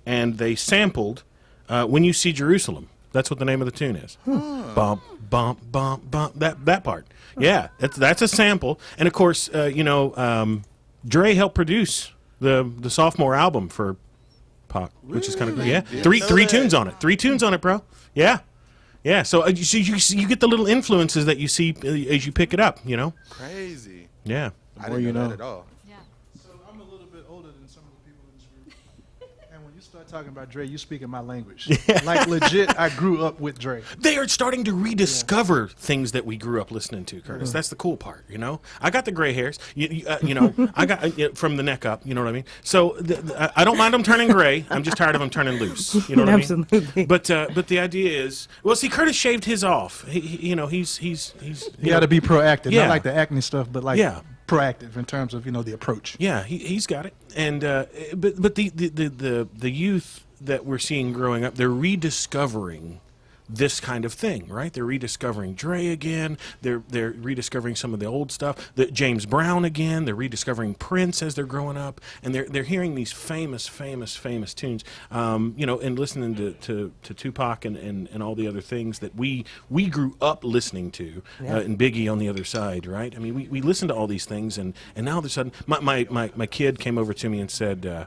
and they sampled "When You See Jerusalem." That's what the name of the tune is. Bump, bump, bump, bump. That part. Yeah, that's a sample. And of course, Dre helped produce the sophomore album for Pac, which is kind of yeah. Three tunes on it. 3 tunes on it, bro. Yeah, yeah. So you get the little influences that you see as you pick it up. crazy. Yeah. I didn't know that at all. Yeah. So I'm a little bit older than some of the people in this group. And when you start talking about Dre, you speaking my language. Like legit, I grew up with Dre. They are starting to rediscover things that we grew up listening to, Curtis. That's the cool part, I got the gray hairs, I got from the neck up, you know what I mean? So I don't mind them turning gray. I'm just tired of them turning loose, you know what I mean? Absolutely. But the idea is, well, see, Curtis shaved his off. He's You got to be proactive, Yeah. not like the acne stuff, but like Yeah. proactive in terms of the approach. Yeah, he's got it, and but the youth that we're seeing growing up, they're rediscovering this kind of thing, right? They're rediscovering Dre again. They're rediscovering some of the old stuff. James Brown again. They're rediscovering Prince as they're growing up, and they're hearing these famous tunes. And listening to Tupac and all the other things that we grew up listening to, and Biggie on the other side, right? I mean, we listened to all these things, and now all of a sudden, my kid came over to me and said,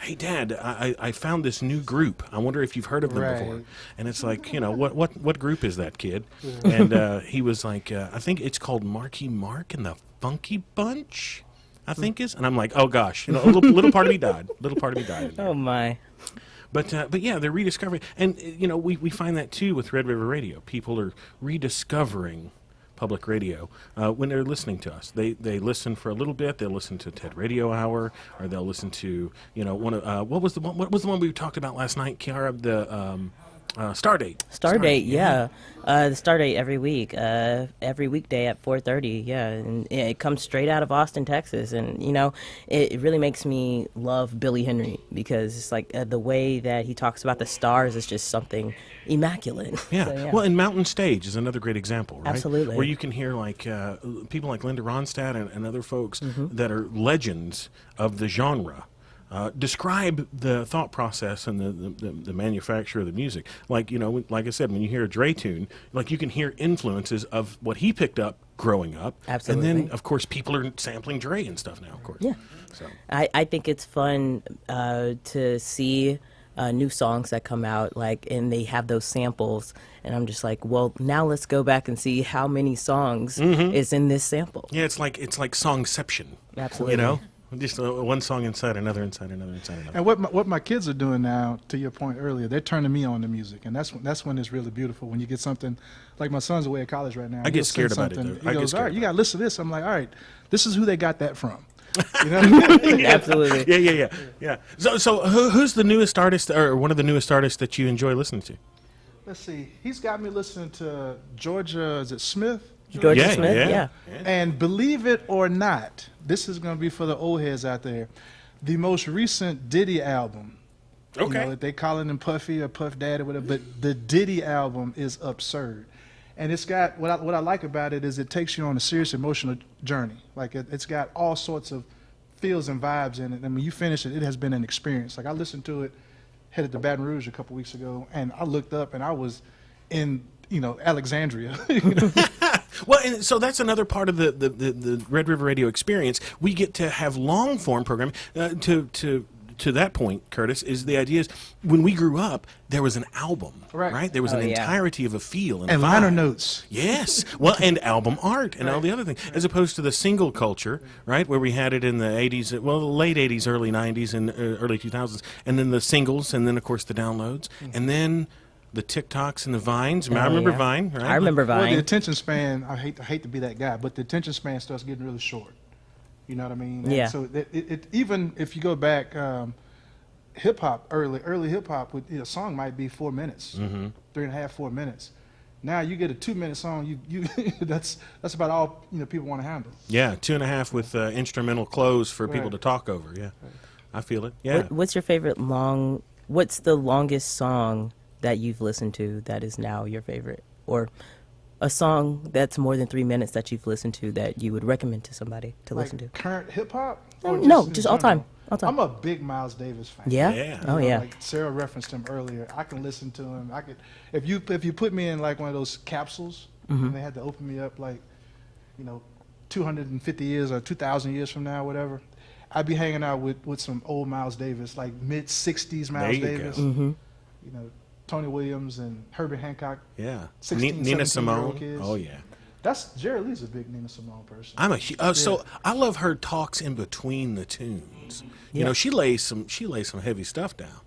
"Hey, Dad, I found this new group. I wonder if you've heard of them before." And it's like, what group is that, kid? And he was like, I think it's called Marky Mark and the Funky Bunch, I think is. And I'm like, oh gosh, a little part of me died. Little part of me died. in there. Oh my. But yeah, they're rediscovering, and we find that too with Red River Radio. People are rediscovering public radio when they're listening to us. They listen for a little bit. They'll listen to TED Radio Hour, or they'll listen to one of what was the one we talked about last night, Kiara? The Stardate. Stardate, yeah. The Stardate every week, every weekday at 4:30, yeah. And it comes straight out of Austin, Texas. And, it really makes me love Billy Henry because it's like the way that he talks about the stars is just something immaculate. Yeah. So, yeah. Well, and Mountain Stage is another great example, right? Absolutely. Where you can hear like people like Linda Ronstadt and other folks that are legends of the genre. Describe the thought process and the manufacture of the music. Like, like I said, when you hear a Dre tune, like you can hear influences of what he picked up growing up. Absolutely. And then, of course, people are sampling Dre and stuff now, of course. Yeah. So. I think it's fun to see new songs that come out, and they have those samples. And I'm just like, well, now let's go back and see how many songs is in this sample. Yeah, it's like songception. Absolutely. Just one song inside another, inside another, inside another. And what my kids are doing now, to your point earlier, they're turning me on to music, and that's when it's really beautiful. When you get something like my son's away at college right now. I get He'll scared send about it, something, though. He goes, all right, you got to listen to this. I'm like, all right, this is who they got that from. Absolutely. Yeah. So who's the newest artist, or one of the newest artists that you enjoy listening to? Let's see. He's got me listening to Georgia. Is it Smith? Georgia Smith, yeah. And believe it or not, this is going to be for the old heads out there. The most recent Diddy album. Okay. They calling him Puffy or Puff Daddy, whatever. But the Diddy album is absurd, and it's got what I like about it is it takes you on a serious emotional journey. Like it's got all sorts of feels and vibes in it. And when you finish it, it has been an experience. Like I listened to it, headed to Baton Rouge a couple weeks ago, and I looked up and I was in Alexandria. Well, and so that's another part of the Red River Radio experience. We get to have long form programming to to that point, Curtis, is the idea is when we grew up, there was an album, Right. right? There was Oh, an yeah. entirety of a feel and, And vibe. liner notes. Yes. Well, and album art and all the other things, as opposed to the single culture, right, where we had it in the 80s, well, the late 80s, early 90s, and early 2000s, and then the singles, and then, of course, the downloads, and then the TikToks and the Vines. I remember yeah. Vine, right? I remember Well, the Vine. attention span, I hate to be that guy, but the attention span starts getting really short. You know what I mean? And Yeah. so even if you go back, hip hop, early hip hop, a song might be 4 minutes, 3.5, 4 minutes. Now you get a 2-minute song, you that's about all people want to handle. Yeah, 2.5 with instrumental close for people Right. to talk over. Yeah, I feel it. Yeah. What's your favorite what's the longest song that you've listened to that is now your favorite? Or a song that's more than 3 minutes that you've listened to that you would recommend to somebody to listen to? Like current hip hop? No, just all time. All time. I'm a big Miles Davis fan. Yeah? Yeah. Oh, You know, yeah. Like Sarah referenced him earlier. I can listen to him. I could if you put me in like one of those capsules Mm-hmm. and they had to open me up like 250 years or 2,000 years from now, whatever. I'd be hanging out with some old Miles Davis, like mid '60s Miles you go. Davis. Mm-hmm. Tony Williams and Herbie Hancock. Yeah. 16, Nina 17-year-old Simone. kids. Oh, yeah. That's Jerry Lee's a big Nina Simone person. I'm a so I love her talks in between the tunes. You know, she lays some heavy stuff down.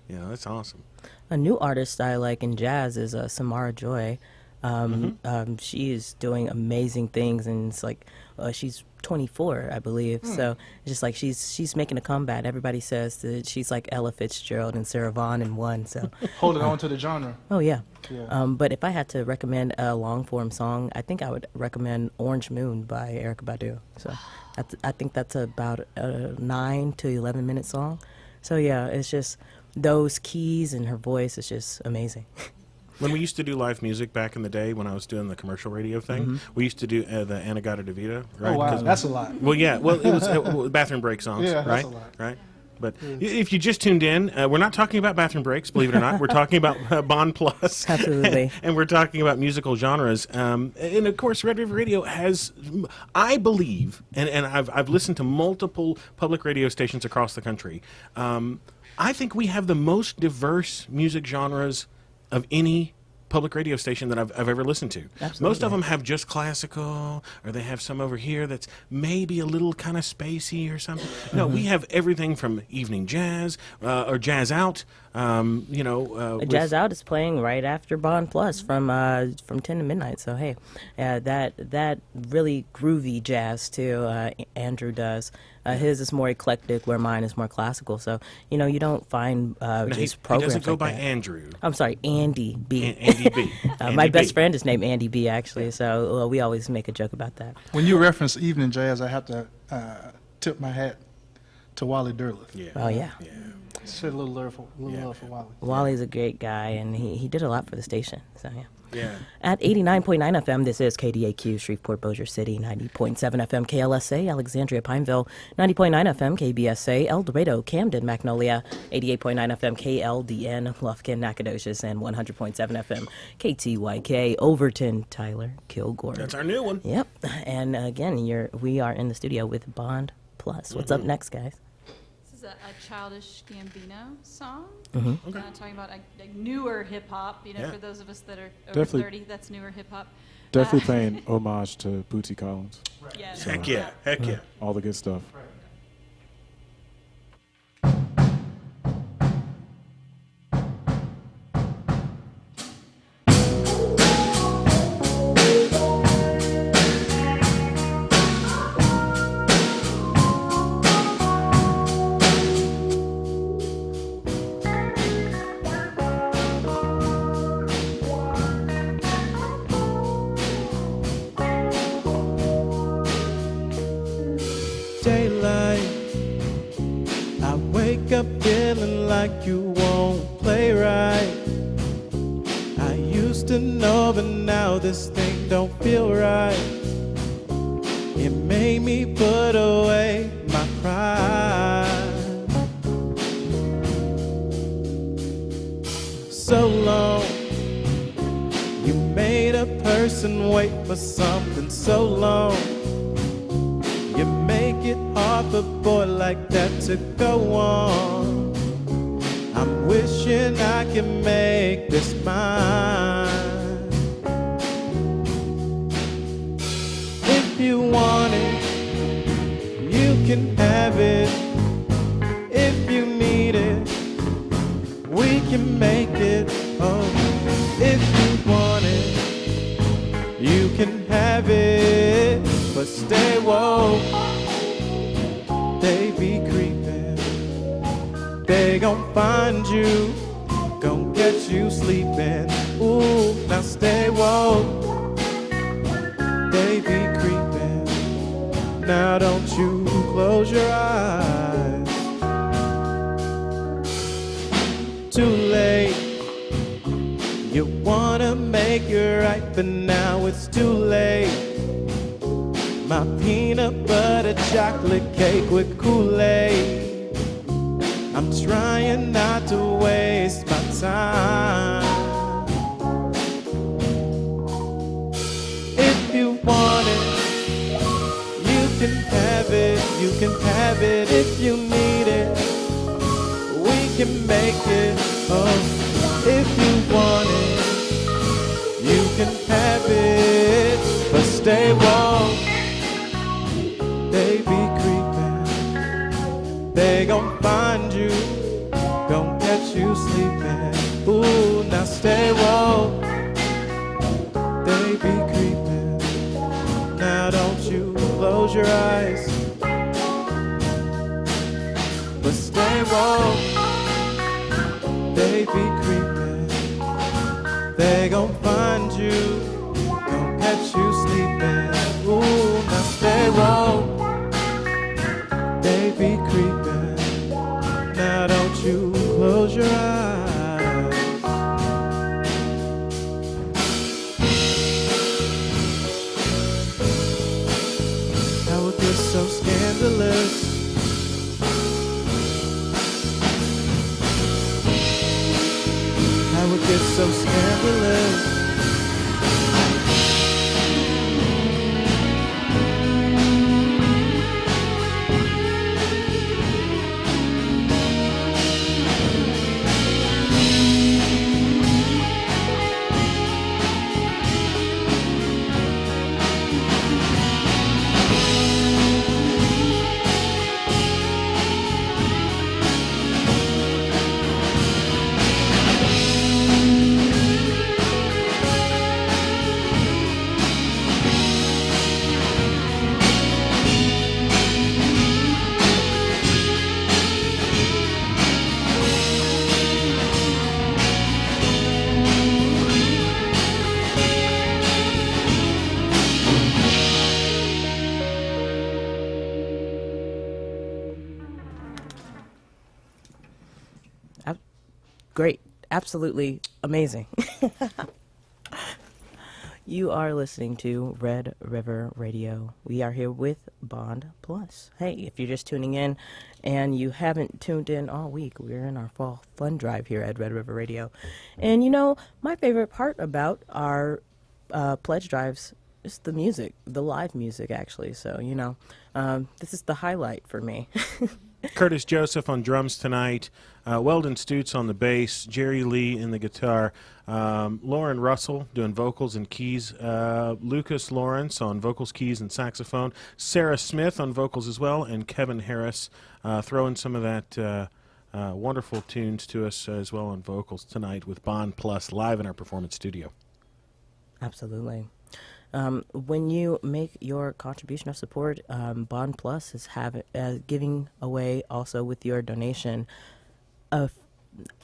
You know, that's awesome. A new artist I like in jazz is Samara Joy. She is doing amazing things, and it's like she's 24, I believe. So it's just like she's making a comeback. Everybody says that she's like Ella Fitzgerald and Sarah Vaughan in one. So Holding on to the genre. oh yeah. Yeah. But if I had to recommend a long form song, I think I would recommend Orange Moon by Erykah Badu. So I think that's about a 9 to 11 minute song. So yeah, it's just those keys and her voice is just amazing. When we used to do live music back in the day, when I was doing the commercial radio thing, we used to do the Anagata Davida, right? Oh wow, 'Cause- that's a lot. well, yeah. Well, it was bathroom break songs, Yeah, that's right? a lot. Right. But if you just tuned in, we're not talking about bathroom breaks, believe it or not. We're talking about Bond Plus. Absolutely. And we're talking about musical genres. And of course, Red River Radio has, I believe, and I've listened to multiple public radio stations across the country. I think we have the most diverse music genres of any public radio station that I've ever listened to. Absolutely. Most of them have just classical, or they have some over here that's maybe a little kind of spacey or something. No, we have everything from evening jazz or jazz out. Jazz Out is playing right after Bond Plus from 10 to midnight. So hey, that really groovy jazz too. Andrew does. His is more eclectic, where mine is more classical. So you don't find No, he just programs doesn't go like by that. Andrew. I'm sorry, Andy B. Andy B. My Andy best B. friend is named Andy B. Actually, so we always make a joke about that. When you reference evening jazz, I have to tip my hat to Wally Derleth. Yeah. Oh yeah. Yeah. Shed a little love for Wally. Wally's a great guy, and he did a lot for the station. So yeah. Yeah. At 89.9 FM, this is KDAQ, Shreveport, Bossier City, 90.7 FM, KLSA, Alexandria, Pineville, 90.9 FM, KBSA, El Dorado, Camden, Magnolia, 88.9 FM, KLDN, Lufkin, Nacogdoches, and 100.7 FM, KTYK, Overton, Tyler, Kilgore. That's our new one. Yep. And again, we are in the studio with Bond Plus. What's up next, guys? This is a Childish Gambino song. Mm-hmm. Talking about like newer hip hop. Yeah. For those of us that are over Definitely. 30, that's newer hip hop. Definitely paying homage to Bootsy Collins. Yes. Heck yeah. Heck yeah. All the good stuff. Daylight, I wake up feeling like you won't play right. I used to know, but now this thing don't feel right. It made me put away my pride. So long, you made a person wait for something so long. You make it hard hard for a boy like that to go on. I'm wishing I can make this mine. If you want it, you can have it. If you need it, we can make it. Oh, if you want it, you can have it. But stay woke, they be creeping. They gon' find you, gon' get you sleeping. Ooh, now stay woke, they be creeping. Now don't you close your eyes. Too late. You wanna make it right, but now it's too late. My peanut butter chocolate cake with Kool-Aid. I'm trying not to waste my time. If you want it, you can have it. You can have it if you need it. We can make it. Oh, if you want it, you can have it. But stay woke, they be creeping. They gon' find you, gon' catch you sleeping. Ooh, now stay woke, they be creeping. Now don't you close your eyes, but stay woke, they be creeping. They gon' find you, gon' catch you sleeping. Ooh, now stay woke, they be creeping. Now don't you close your eyes. How it gets so scandalous. How it gets so scandalous. Great. Absolutely amazing. You are listening to Red River Radio. We are here with Bond Plus. Hey, if you're just tuning in and you haven't tuned in all week, we're in our fall fun drive here at Red River Radio. And you know, my favorite part about our pledge drives is the music, the live music, actually. So, you know, this is the highlight for me. Curtis Joseph on drums tonight, Weldon Stutz on the bass, Jerry Lee in the guitar, Lauren Russell doing vocals and keys, Lucas Lawrence on vocals, keys, and saxophone, Sarah Smith on vocals as well, and Kevin Harris throwing some of that wonderful tunes to us as well on vocals tonight with Bond Plus live in our performance studio. Absolutely. When you make your contribution of support, Bond Plus is giving away also with your donation I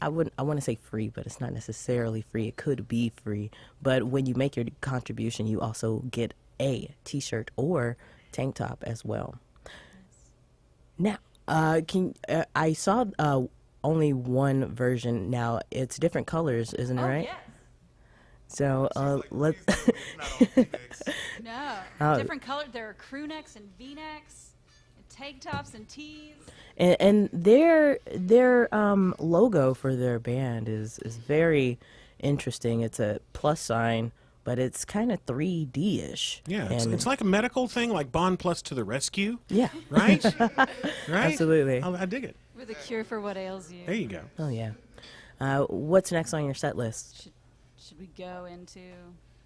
want to say free, but it's not necessarily free. It could be free, but when you make your contribution, you also get a T-shirt or tank top as well. Now, I saw only one version. Now it's different colors, isn't it right? Yes. So let's. No, different color. There are crew necks and V-necks, and tank tops and tees. And their logo for their band is very interesting. It's a plus sign but it's kind of 3D-ish. Yeah, and it's like a medical thing, like Bond Plus to the rescue. yeah, Right? Right? absolutely. I dig it. We're the cure for what ails you. There you go. Oh yeah. What's next on your set list? Should we go into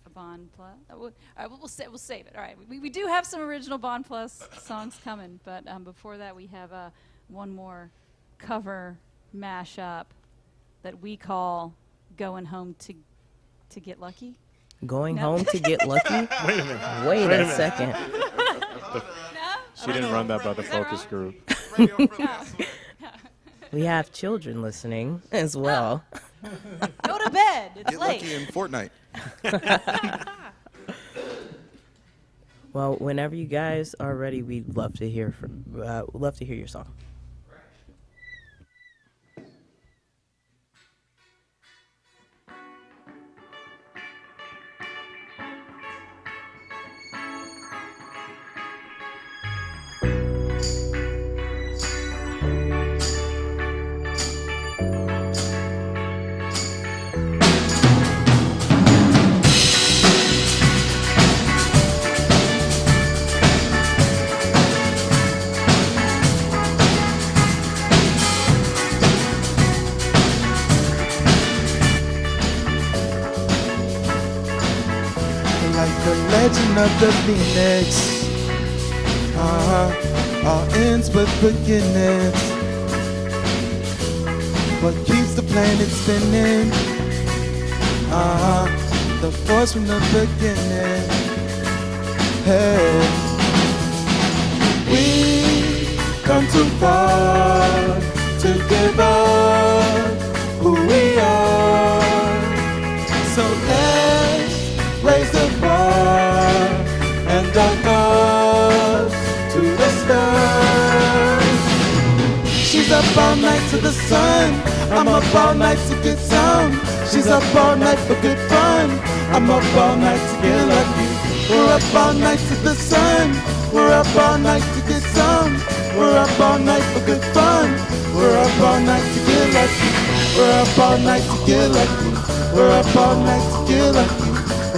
a Bond Plus? All right, we'll save it. All right, we do have some original Bond Plus songs coming, but before that, we have one more cover mashup that we call "Going Home to Get Lucky." Going home to get lucky? Wait a minute. Wait a second. She didn't run that by the focus group. We have children listening as well. Go to bed. It's Get late. lucky in Fortnite. Well, whenever you guys are ready, we'd love to hear your song. Like the legend of the Phoenix. All ends with beginnings. What keeps the planet spinning? The force from the beginning. Hey, we come too far to give up who we are. So let's raise the bar and our goals to the stars. She's up all night to the sun. I'm up all night to get some. She's up all night for good fun. I'm up all night to get lucky. We're up all night to the sun. We're up all night to get some. We're up all night for good fun. We're up all night to get lucky. We're up all night to get lucky. We're up all night to get lucky.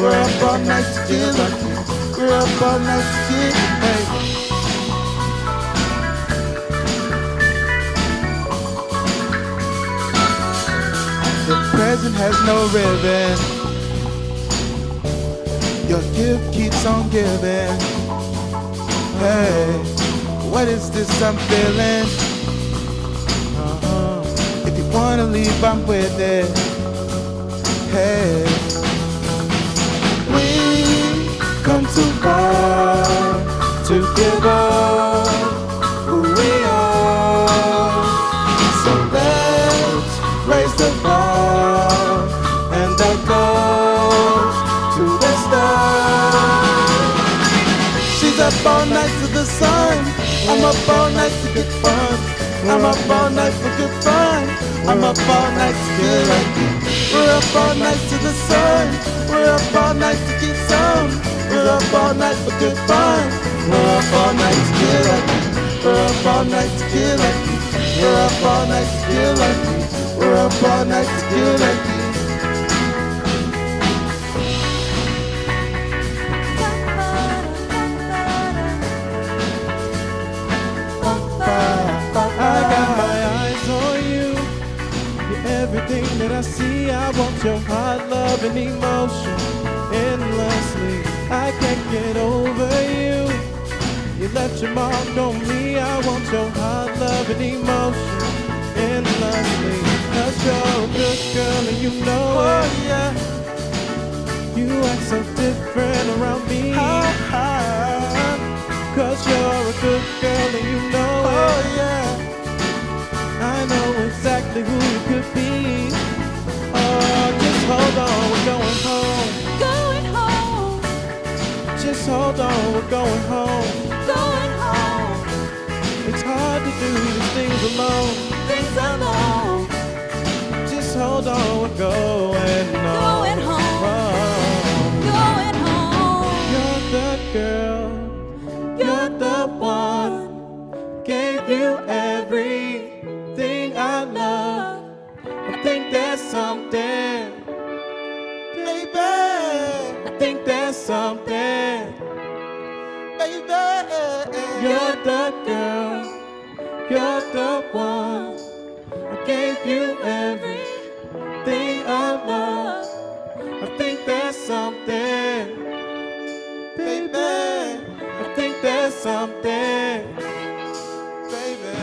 We're up all night to get lucky. We're up all night to get hey. The present has no ribbon. Your gift keeps on giving. Hey, what is this I'm feeling? If you wanna leave, I'm with it. Hey, we come too far to give up who we are. So let's raise the bar and that goes to the stars. She's up all night to the sun. I'm up all night to get fun. I'm up all night for good fun. I'm up all night to get lucky. We're up all night to the sun. We're up all night to get some. We're up all night for good fun. We're up all night to get lucky. We're up all night to get lucky. We're up all night to get lucky. We're up all night to get lucky. I got my eyes on you. You're everything that I see. I want your heart, love, and emotion endlessly. I can't get over you. You left your mark on me. I want your heart, love, and emotion endlessly. 'Cause you're a good girl and you know it. Yeah. You act so different around me. 'Cause you're a good girl and you know it. Yeah. I know exactly who you could be. Oh, just hold on, we're going home. Going home, Just hold on, we're going home. going home, It's hard to do these things alone. things alone, Just hold on, we're going home. going home, going home. You're the girl, you're the one. Gave you everything I love. I think there's something, Baby, something. Baby, You're the girl, you're the one. I gave you everything I love. I think there's something, baby, I think there's something. baby.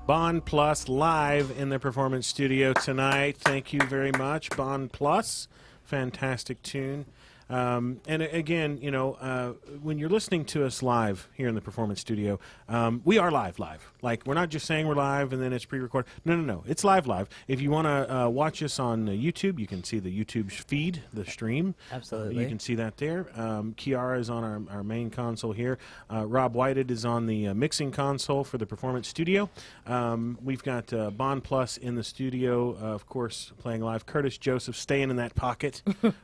Bond Plus live in the Performance Studio tonight. Thank you very much, Bond Plus. Fantastic tune. And again, you know, when you're listening to us live here in the Performance Studio, we are live. Like, we're not just saying we're live and then it's pre-recorded. No. It's live. If you want to watch us on YouTube, you can see the YouTube feed, the stream. Absolutely. You can see that there. Kiara is on our main console here. Rob Whited is on the mixing console for the Performance Studio. We've got Bond Plus in the studio, of course, playing live. Curtis Joseph staying in that pocket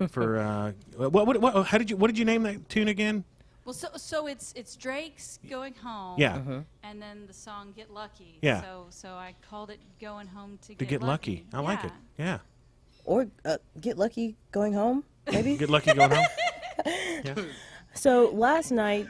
for... What did you name that tune again? Well, so it's Drake's Going Home. Yeah. And then the song Get Lucky. Yeah. So I called it Going Home to Get Lucky. I like it. Yeah. Or Get Lucky Going Home, maybe? Get Lucky Going Home. Yeah. So last night,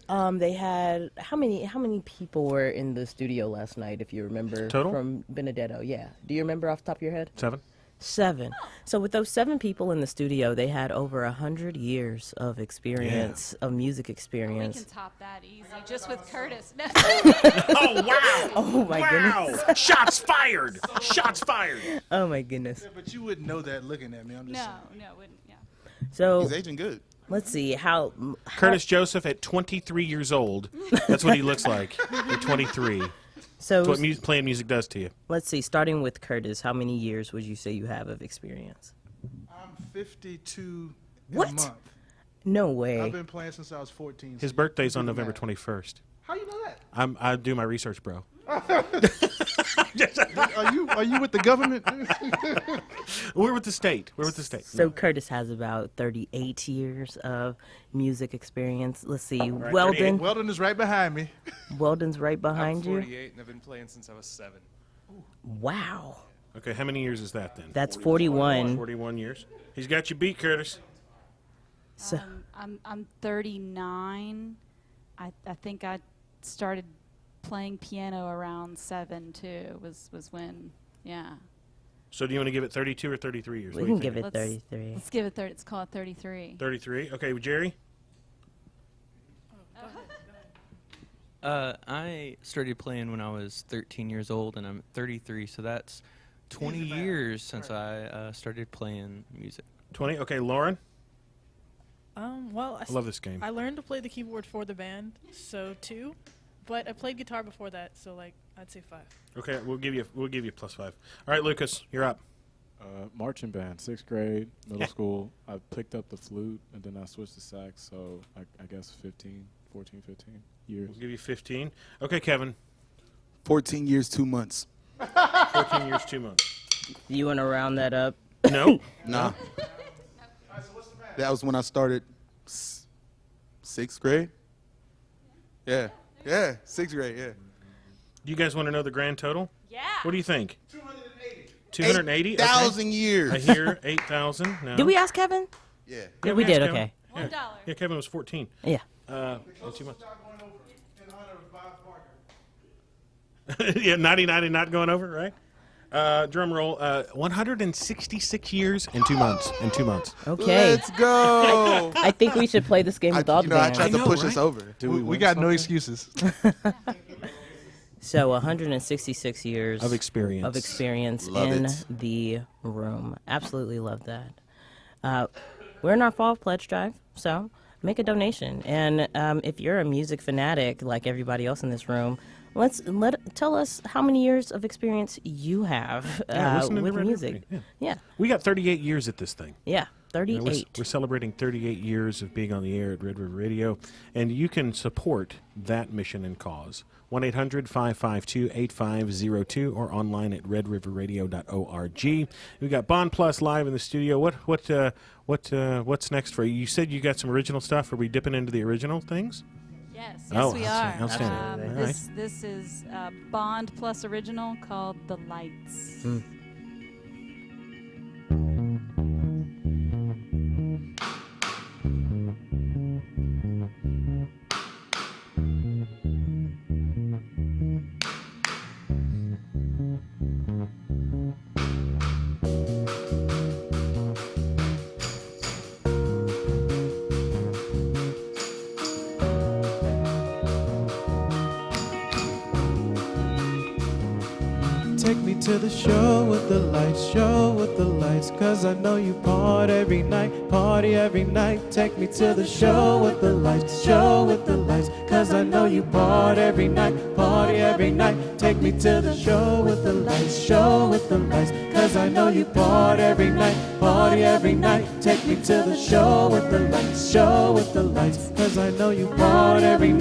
they had how many people were in the studio last night? If you remember, Total? from Benedetto. Yeah. Do you remember off the top of your head? 7. 7. So with those 7 people in the studio, they had over 100 years of experience, of music We experience. can top that easy, just with Curtis. No. Oh, wow. Oh my goodness. Shots fired. Shots fired. Oh my goodness. Yeah, but you wouldn't know that looking at me. I'm just saying. Wouldn't. Yeah. So He's aging good. let's see how Curtis Joseph at 23 years old. That's what he looks like at 23. So That's what playing music does to you. let's see. Starting with Curtis, how many years would you say you have of experience? I'm 52 in What? a month. No I've way. been playing since I was 14. His so birthday's you on do the November math. 21st. How you know that? I do my research, bro. Are you with the government? We're with the state. So Curtis has about 38 years of music experience. Let's see. right, Weldon. Weldon is right behind me. Weldon's right I'm behind you. 48 and I've been playing since I was 7. Wow. Okay, how many years is that then? That's 41. 41 years. He's got you beat, Curtis. So I'm 39. I think I started playing piano around 7 too. Was when, yeah. So do you want to give it 32 or 33 years? we What do you can give think? it 33. Let's give it 30. It's called 33. 33. Okay, Jerry? I started playing when I was 13 years old, and I'm 33, so that's 20 years since I started playing music. 20. Okay, Lauren? Well, I love this game. I learned to play the keyboard for the band, so 2. But I played guitar before that, so like I'd say 5. Okay, we'll give you +5. All right, Lucas, you're up. Marching band, 6th grade, middle school. I picked up the flute, and then I switched to sax, so I guess 15 years. We'll give you 15. Okay, Kevin. 14 years, 2 months. 14 years, 2 months. You want to round that up? No? Nah. That was when I started 6th grade. Yeah, 6th grade, yeah. Do you guys want to know the grand total? Yeah. What do you think? 280. 280? 8,000 years. I hear 8,000. No. Did we ask Kevin? Yeah. Yeah, we did. asked Okay. Kevin. $1. Yeah, Kevin was 14. Yeah. In 2 months. Start going over in honor of Bob Barker. Yeah, 99 and not going over, right? Drum roll. 166 years and 2 months. Okay. Let's go. I think we should play this game with all the I bands. tried to push us over. We got no excuses. So 166 years Of experience. Love in it. the room. Absolutely love that. We're in our fall pledge drive, so make a donation. And if you're a music fanatic like everybody else in this room, tell us how many years of experience you have listening to with Red music. River, yeah. Yeah. We got 38 years at this thing. Yeah. You 38. know, we're celebrating 38 years of being on the air at Red River Radio, and you can support that mission and cause. 1-800-552-8502 or online at redriverradio.org. We got Bond Plus live in the studio. What's next for you? You said you got some original stuff. Are we dipping into the original things? Yes, Oh, we are. outstanding. All right. This is Bond Plus original called The Lights. Take me to the show with the lights, cause I know you party every night, Take me to the show with the lights, cause I know you party every night, Take me to the show with the lights, cause I know you party every night, Take me to the show with the lights, cause I know you party every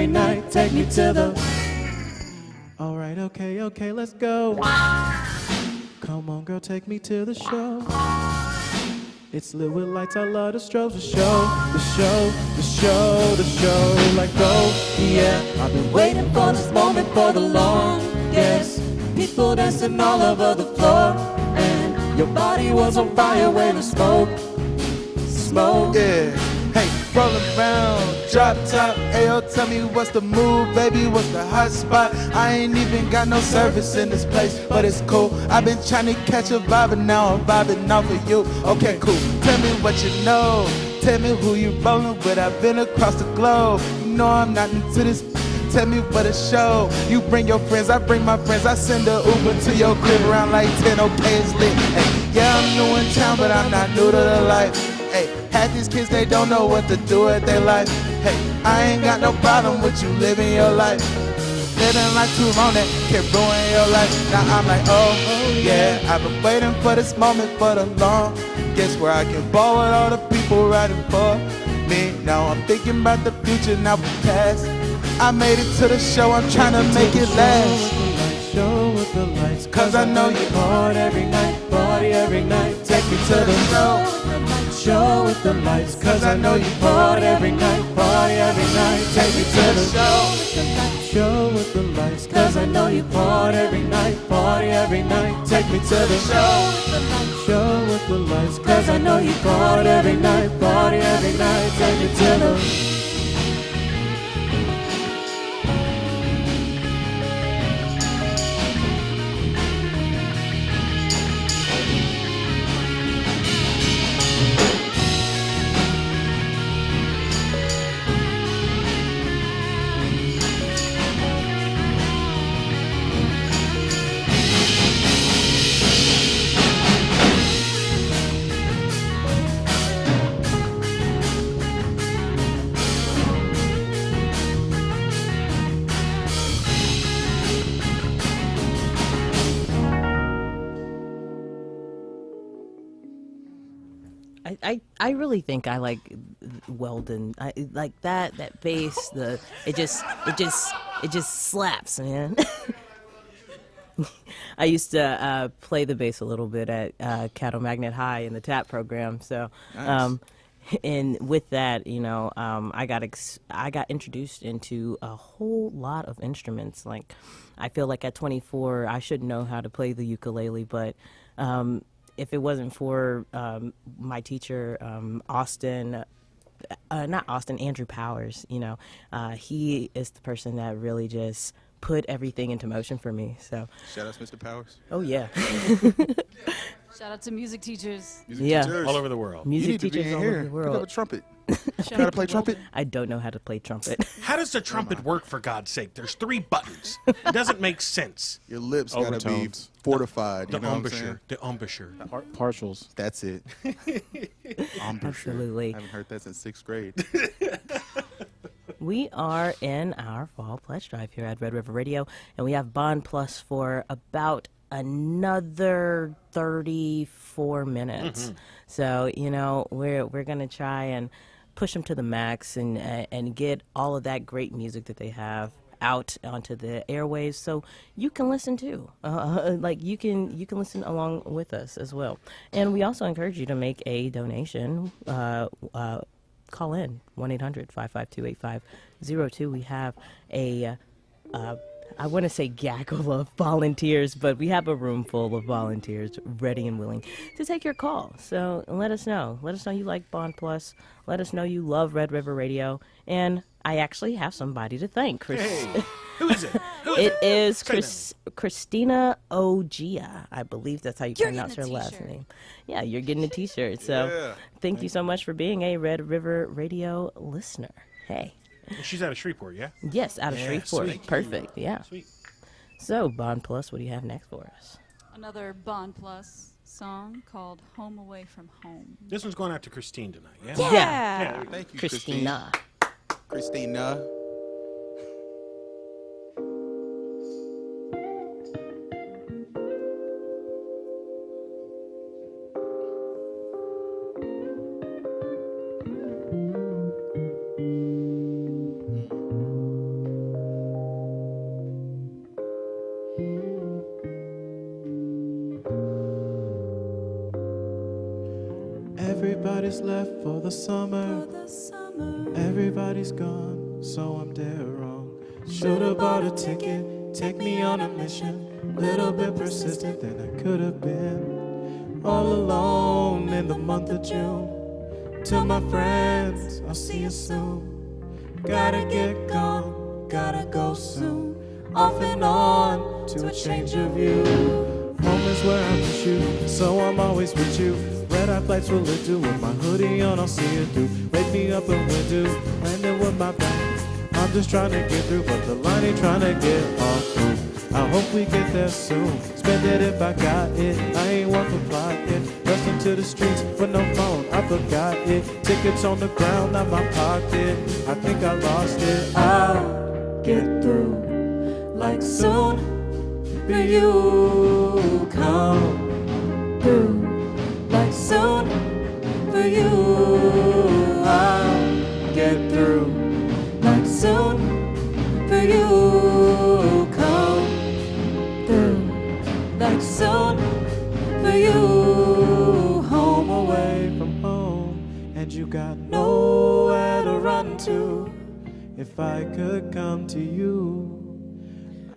night, Take me to the... Alright, okay, let's go. Come on, girl, take me to the show. It's lit with lights, I love the strobes. The show, like go. Yeah, I've been waiting for this moment for the longest. People dancing all over the floor, and your body was on fire when the smoke. Yeah, hey, rollin' around, drop top, ayo, tell me what's the move, baby, what's the hot spot? I ain't even got no service in this place, but it's cool. I've been trying to catch a vibe, and now I'm vibing off of you. Okay, cool, tell me what you know, tell me who you rollin' with. I've been across the globe, you know I'm not into this. Tell me what a show. You bring your friends, I bring my friends. I send a Uber to your crib around like 10. Okay, it's lit. Hey, yeah, I'm new in town, but I'm not new to the life. Hey, half these kids, they don't know what to do with their life. Hey, I ain't got no problem with you living your life. Living like too long, that can ruin your life. Now I'm like, oh yeah, I've been waiting for this moment for the long. Guess where I can ball with all the people riding for me. Now I'm thinking about the future, now the past. I made it to the show, I'm trying to make it last. Show with the lights, cause I know you party every night, Take me to the show with the lights, cause I know you party every night, Take me to the show with the lights, cause I know you party every night, Take me to the show with the lights, cause I know you party every night, Take me to the... I really think I like Weldon. I like that bass. It just slaps, man. I used to play the bass a little bit at Cattle Magnet High in the TAP program. So, Nice. And with that, you know, I got introduced into a whole lot of instruments. Like, I feel like at 24, I should know how to play the ukulele, but if it wasn't for my teacher, Andrew Powers, you know, he is the person that really just put everything into motion for me. So, Shout out to Mr. Powers. oh yeah, Shout out to music teachers. Music Yeah. teachers. All over the world. You music need to be teachers in all here. over the Pick up a world. trumpet. You gotta play trumpet? I don't know how to play trumpet. How does the trumpet work, for God's sake? There's 3 buttons. It doesn't make sense. Your lips gotta be Overtones. fortified. The You know what I'm saying? embouchure. The embouchure. Partials. That's it. Embouchure. Absolutely. I haven't heard that since 6th grade. We are in our fall pledge drive here at Red River Radio, and we have Bond Plus for about another 34 minutes. So, you know, we're going to try and push them to the max and get all of that great music that they have out onto the airwaves, so you can listen too. Like you can listen along with us as well. And we also encourage you to make a donation. Call in 1-800-552-8502. We have a I want to say gaggle of volunteers, but we have a room full of volunteers ready and willing to take your call. So let us know. Let us know you like Bond Plus. Let us know you love Red River Radio. And I actually have somebody to thank. Hey, who is it? It is Say that. Christina Ogia. I believe that's how you You're pronounce her getting a last t-shirt. name. Yeah, you're getting a T-shirt. So Yeah. thank you so much for being a Red River Radio listener. Hey. She's out of Shreveport, yeah? Yes, out of Yeah, Shreveport. sweet. Perfect. Yeah. Sweet. So, Bond Plus, what do you have next for us? Another Bond Plus song called Home Away from Home. This one's going out to Christine tonight, yeah? Yeah. Thank you, Christina. Christina. Everybody's left for the summer. Everybody's gone, so I'm dead wrong. Should've bought a ticket, take me on a mission. Little bit persistent than I could have been. All alone in the month of June. To my friends, I'll see you soon. Gotta get gone, gotta go soon. Off and on to a change of view. Home is where I miss you, so I'm always with you. Red-eye flights will live to with my hoodie on, I'll see it through. Wake me up and when do, landing with my back. I'm just trying to get through, but the line ain't trying to get off through. I hope we get there soon, spend it if I got it. I ain't one for plotting, rushing to the streets with no phone, I forgot it. Tickets on the ground, not my pocket, I think I lost it. I'll get through, like soon, for you come through. Like soon for you, I'll get through. Like soon for you, come through. Like soon for you, home away from home, and you got nowhere to run to. If I could come to you,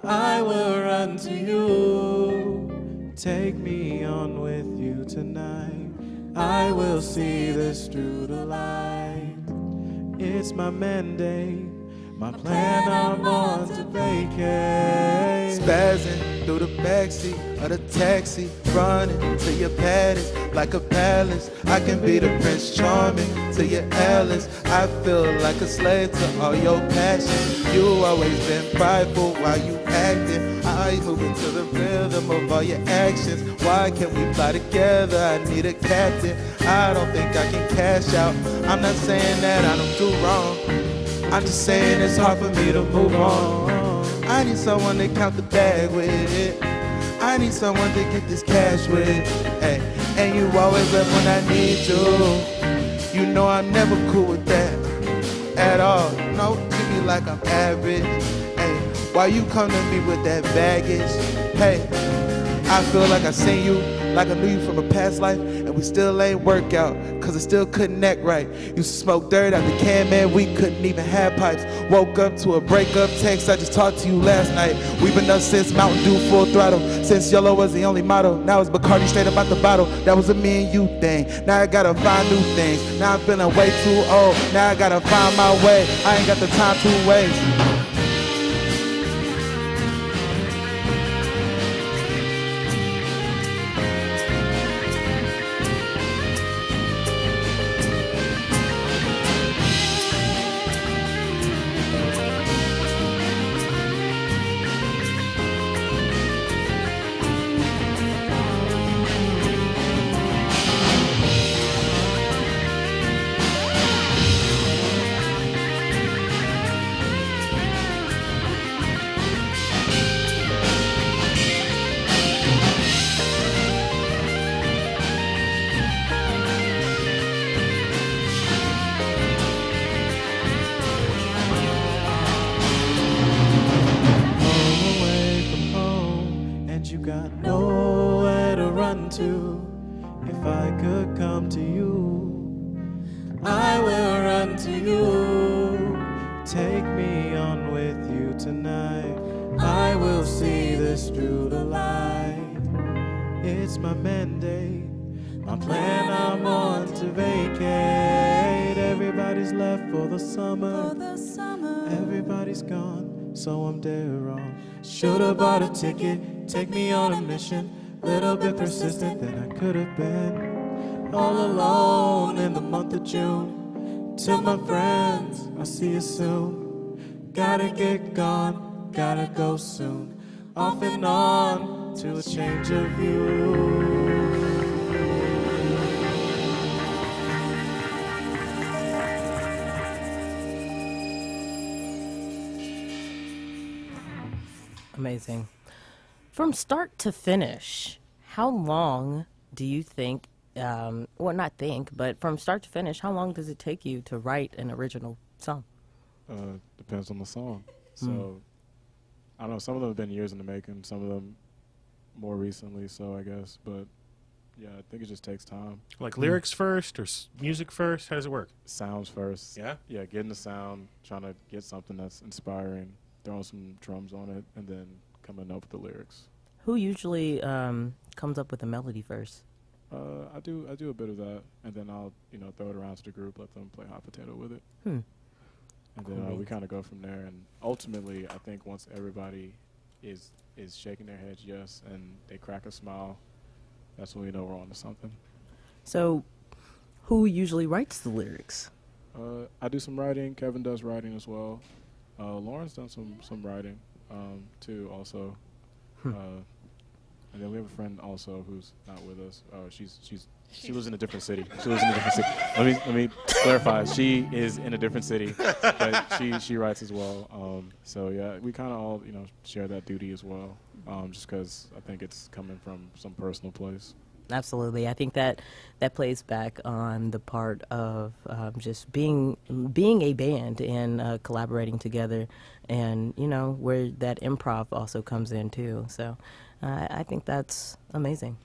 I will run to you. Take me on with you tonight. I will see this through the light. It's my mandate, my plan I'm on to vacate. Spazzing through the backseat of the taxi, running to your palace like a palace. I can be the Prince Charming to your Alice. I feel like a slave to all your passion. You always been prideful while you acting. I moving to the rhythm of all your actions. Why can't we fly together? I need a captain. I don't think I can cash out. I'm not saying that I don't do wrong. I'm just saying it's hard for me to move on. I need someone to count the bag with. I need someone to get this cash with. Hey, and you always left when I need you. You know I'm never cool with that at all. No, treat me like I'm average. Hey, why you come to me with that baggage? Hey, I feel like I seen you, like I knew you from a past life, and we still ain't work out, cause it still couldn't act right. Used to smoke dirt out the can, man, we couldn't even have pipes. Woke up to a breakup text, I just talked to you last night. We've been up since Mountain Dew full throttle, since yellow was the only motto. Now it's Bacardi straight up out the bottle, that was a me and you thing. Now I gotta find new things, now I'm feeling way too old. Now I gotta find my way, I ain't got the time to waste. you got nowhere to run to. If I could come to you, I will run to you. Take me on with you tonight. I will see this through the light. It's my mandate, my plan I'm on to vacate. Everybody's left for the summer. Everybody's gone, so I'm dead wrong. Should've bought a ticket, take me on a mission. Little bit persistent than I could have been. All alone in the month of June. To my friends, I'll see you soon. Gotta get gone, gotta go soon. Off and on to a change of view. Amazing. From start to finish, how long do you think, well, not think, but from start to finish, how long does it take you to write an original song? Depends on the song. So, I don't know, some of them have been years in the making, some of them more recently, so I guess, but yeah, I think it just takes time. Like lyrics first or music first? How does it work? Sounds first. Yeah? Yeah, getting the sound, trying to get something that's inspiring, throwing some drums on it, and then coming up with the lyrics. Who usually comes up with the melody first? I do a bit of that, and then I'll throw it around to the group, let them play hot potato with it, and then we kind of go from there. And ultimately, I think once everybody is shaking their heads yes, and they crack a smile, that's when we know we're on to something. So, who usually writes the lyrics? I do some writing. Kevin does writing as well. Lauren's done some writing too, also. And then we have a friend also who's not with us. She was in a different city. She lives in a different city. Let me clarify. She is in a different city, but she writes as well. So yeah, we kind of all share that duty as well. Just because I think it's coming from some personal place. Absolutely. I think that plays back on the part of just being a band and collaborating together, and where that improv also comes in too. So I think that's amazing.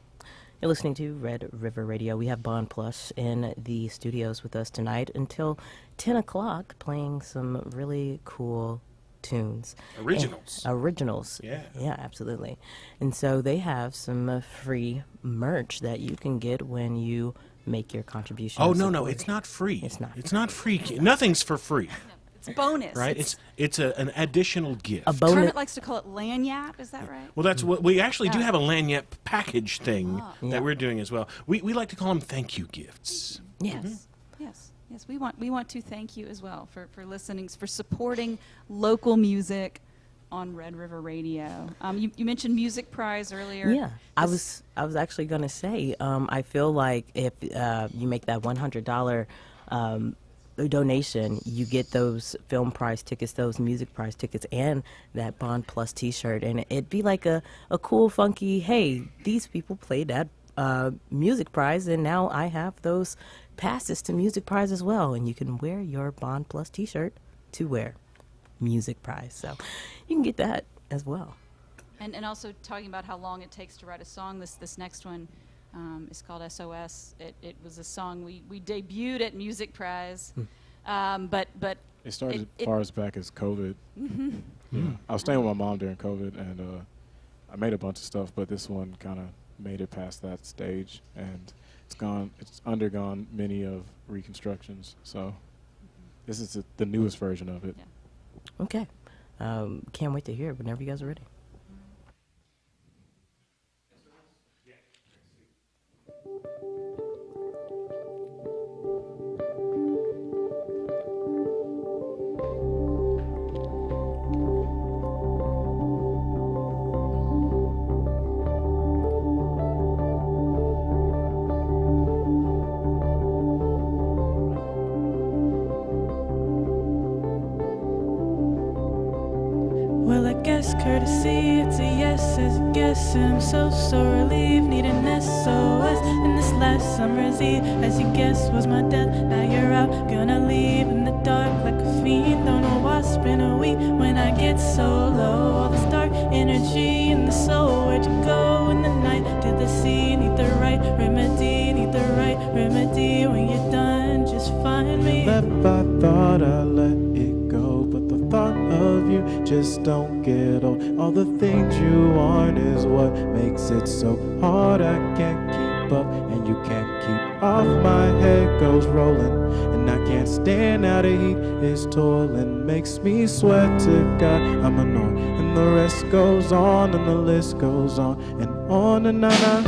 You're listening to Red River Radio. We have Bond Plus in the studios with us tonight until 10 o'clock, playing some really cool tunes. Originals. Yeah. Yeah, absolutely. And so they have some free merch that you can get when you make your contribution. Oh, no, it's not free. It's not. It's not free. Nothing's for free. It's bonus. Right? It's an additional gift. A bonus. Kermit likes to call it lanyap. Is that right? Well, that's what we actually do have a lanyap package thing that we're doing as well. We like to call them thank you gifts. Yes. Yes, we want to thank you as well for listening, for supporting local music on Red River Radio. You mentioned Music Prize earlier. Yeah, I was actually going to say, I feel like if you make that $100 donation, you get those film prize tickets, those music prize tickets, and that Bond Plus T-shirt, and it'd be like a cool, funky, hey, these people played that music prize, and now I have those passes to Music Prize as well, and you can wear your Bond Plus T-shirt to wear Music Prize, so you can get that as well. And also talking about how long it takes to write a song. This next one is called SOS. It was a song we debuted at Music Prize, but it started as far as back as COVID. Yeah. I was staying with my mom during COVID, and I made a bunch of stuff, but this one kind of made it past that stage, and it's undergone many of reconstructions, so this is the newest version of it. Okay, can't wait to hear it whenever you guys are ready. Courtesy, it's a yes as a guess, and I'm so relieved, need an SOS in this last summer's eve. As you guessed was my death, now you're out, gonna leave in the dark like a fiend. Don't know what's been a week when I get so low. All this dark energy in the soul, where'd you go? just don't get old. All the things you want is what makes it so hard. I can't keep up and you can't keep off. My head goes rolling and I can't stand out the heat. It's toiling, makes me sweat to God. I'm annoyed, and the rest goes on and the list goes on and on and on.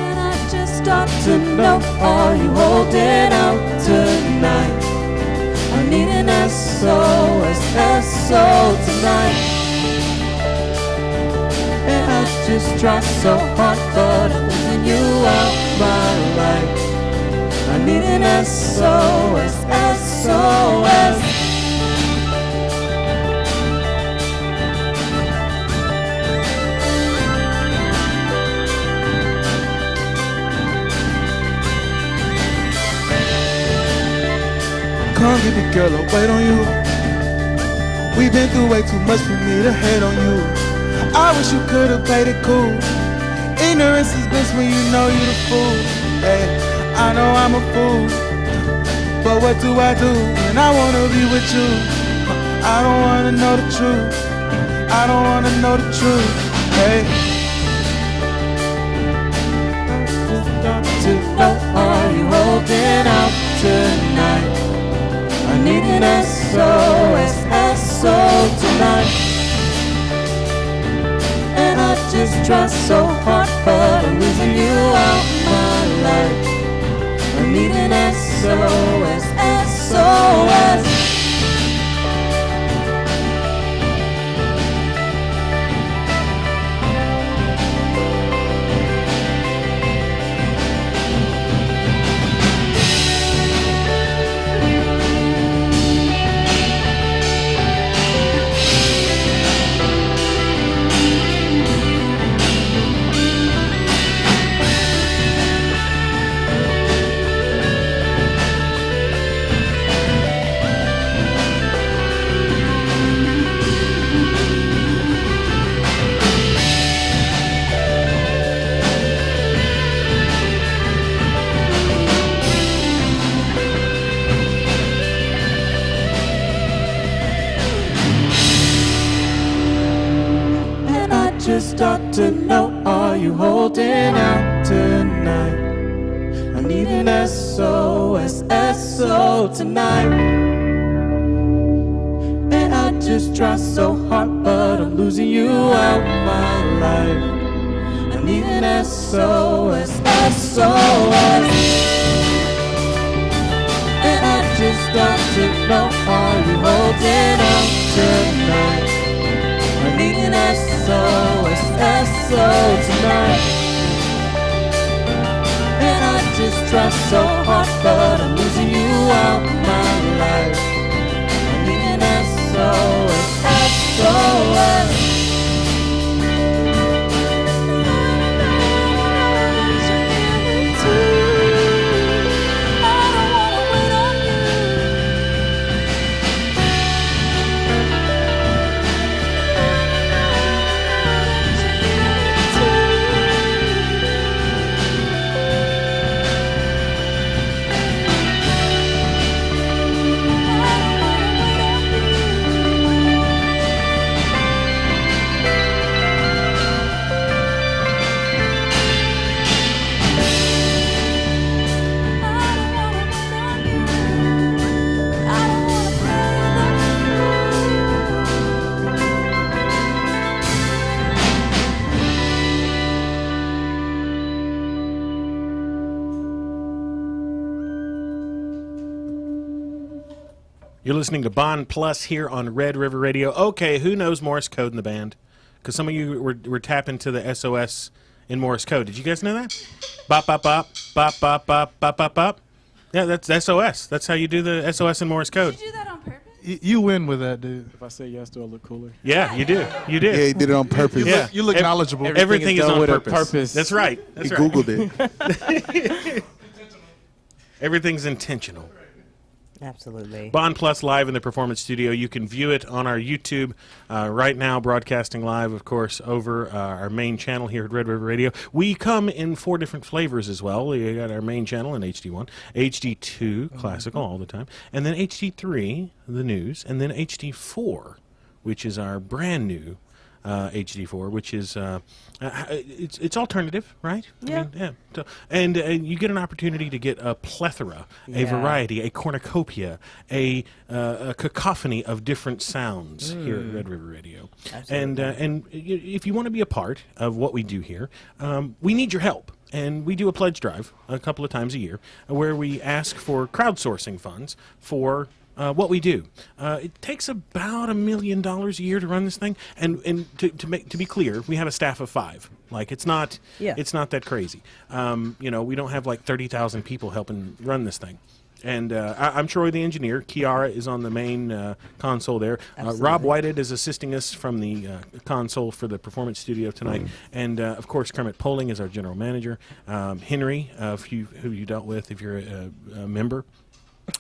And I just start to know, are you holding out tonight? I need an SOS, SO tonight. And I just try so hard, but I'm losing you out my life. I need an SOS, SOS. Come get me, girl, I'll wait on you. We've been through way too much for me to hate on you. I wish you could've played it cool. Ignorance is bliss when you know you the fool. Hey, I know I'm a fool, but what do I do when I wanna be with you? I don't wanna know the truth. I don't wanna know the truth. Hey, Just got to know, are you holding out tonight? I need an SOS, SO tonight. And I just try so hard, but I'm losing you out my life. I need an SOS, SOS. Just start to know, are you holding out tonight? I need an SOS, SO tonight. And I just try so hard, but I'm losing you out my life. I need an SOS, SOS. And I just start to know, are you holding out tonight? I need an SOS, SO tonight. And I just try so hard, but I'm losing you out my life. I need an SOS, SOS. You're listening to Bond Plus here on Red River Radio. Okay, who knows Morse code in the band? Because some of you were tapping to the SOS in Morse code. Did you guys know that? Bop, bop, bop, bop, bop, bop, bop, bop, bop. Yeah, that's SOS. That's how you do the SOS in Morse code. Did you do that on purpose? You win with that, dude. If I say yes, do I look cooler? Yeah, you do. You did. yeah, he did it on purpose. Yeah. You look knowledgeable. Everything is done on with a purpose. purpose. That's right. That's He right. Googled it. Everything's intentional. Absolutely. Bond Plus live in the Performance Studio. You can view it on our YouTube right now, broadcasting live, of course, over our main channel here at Red River Radio. We come in 4 different flavors as well. We got our main channel in HD1, HD2, classical all the time, and then HD3, the news, and then HD4, which is our brand new HD4, which is it's alternative, right? Yeah. So, and you get an opportunity to get a plethora, a variety, a cornucopia, a cacophony of different sounds here at Red River Radio. Absolutely. And if you want to be a part of what we do here, we need your help. And we do a pledge drive a couple of times a year where we ask for crowdsourcing funds for what we do. It takes about $1 million a year to run this thing, and to be clear, we have a staff of 5. Like it's not that crazy. We don't have like 30,000 people helping run this thing. And I'm Troy, the engineer. Kiara is on the main console there. Rob Whitehead is assisting us from the console for the Performance Studio tonight. And, of course, Kermit Poling is our general manager. Henry, who you dealt with if you're a member.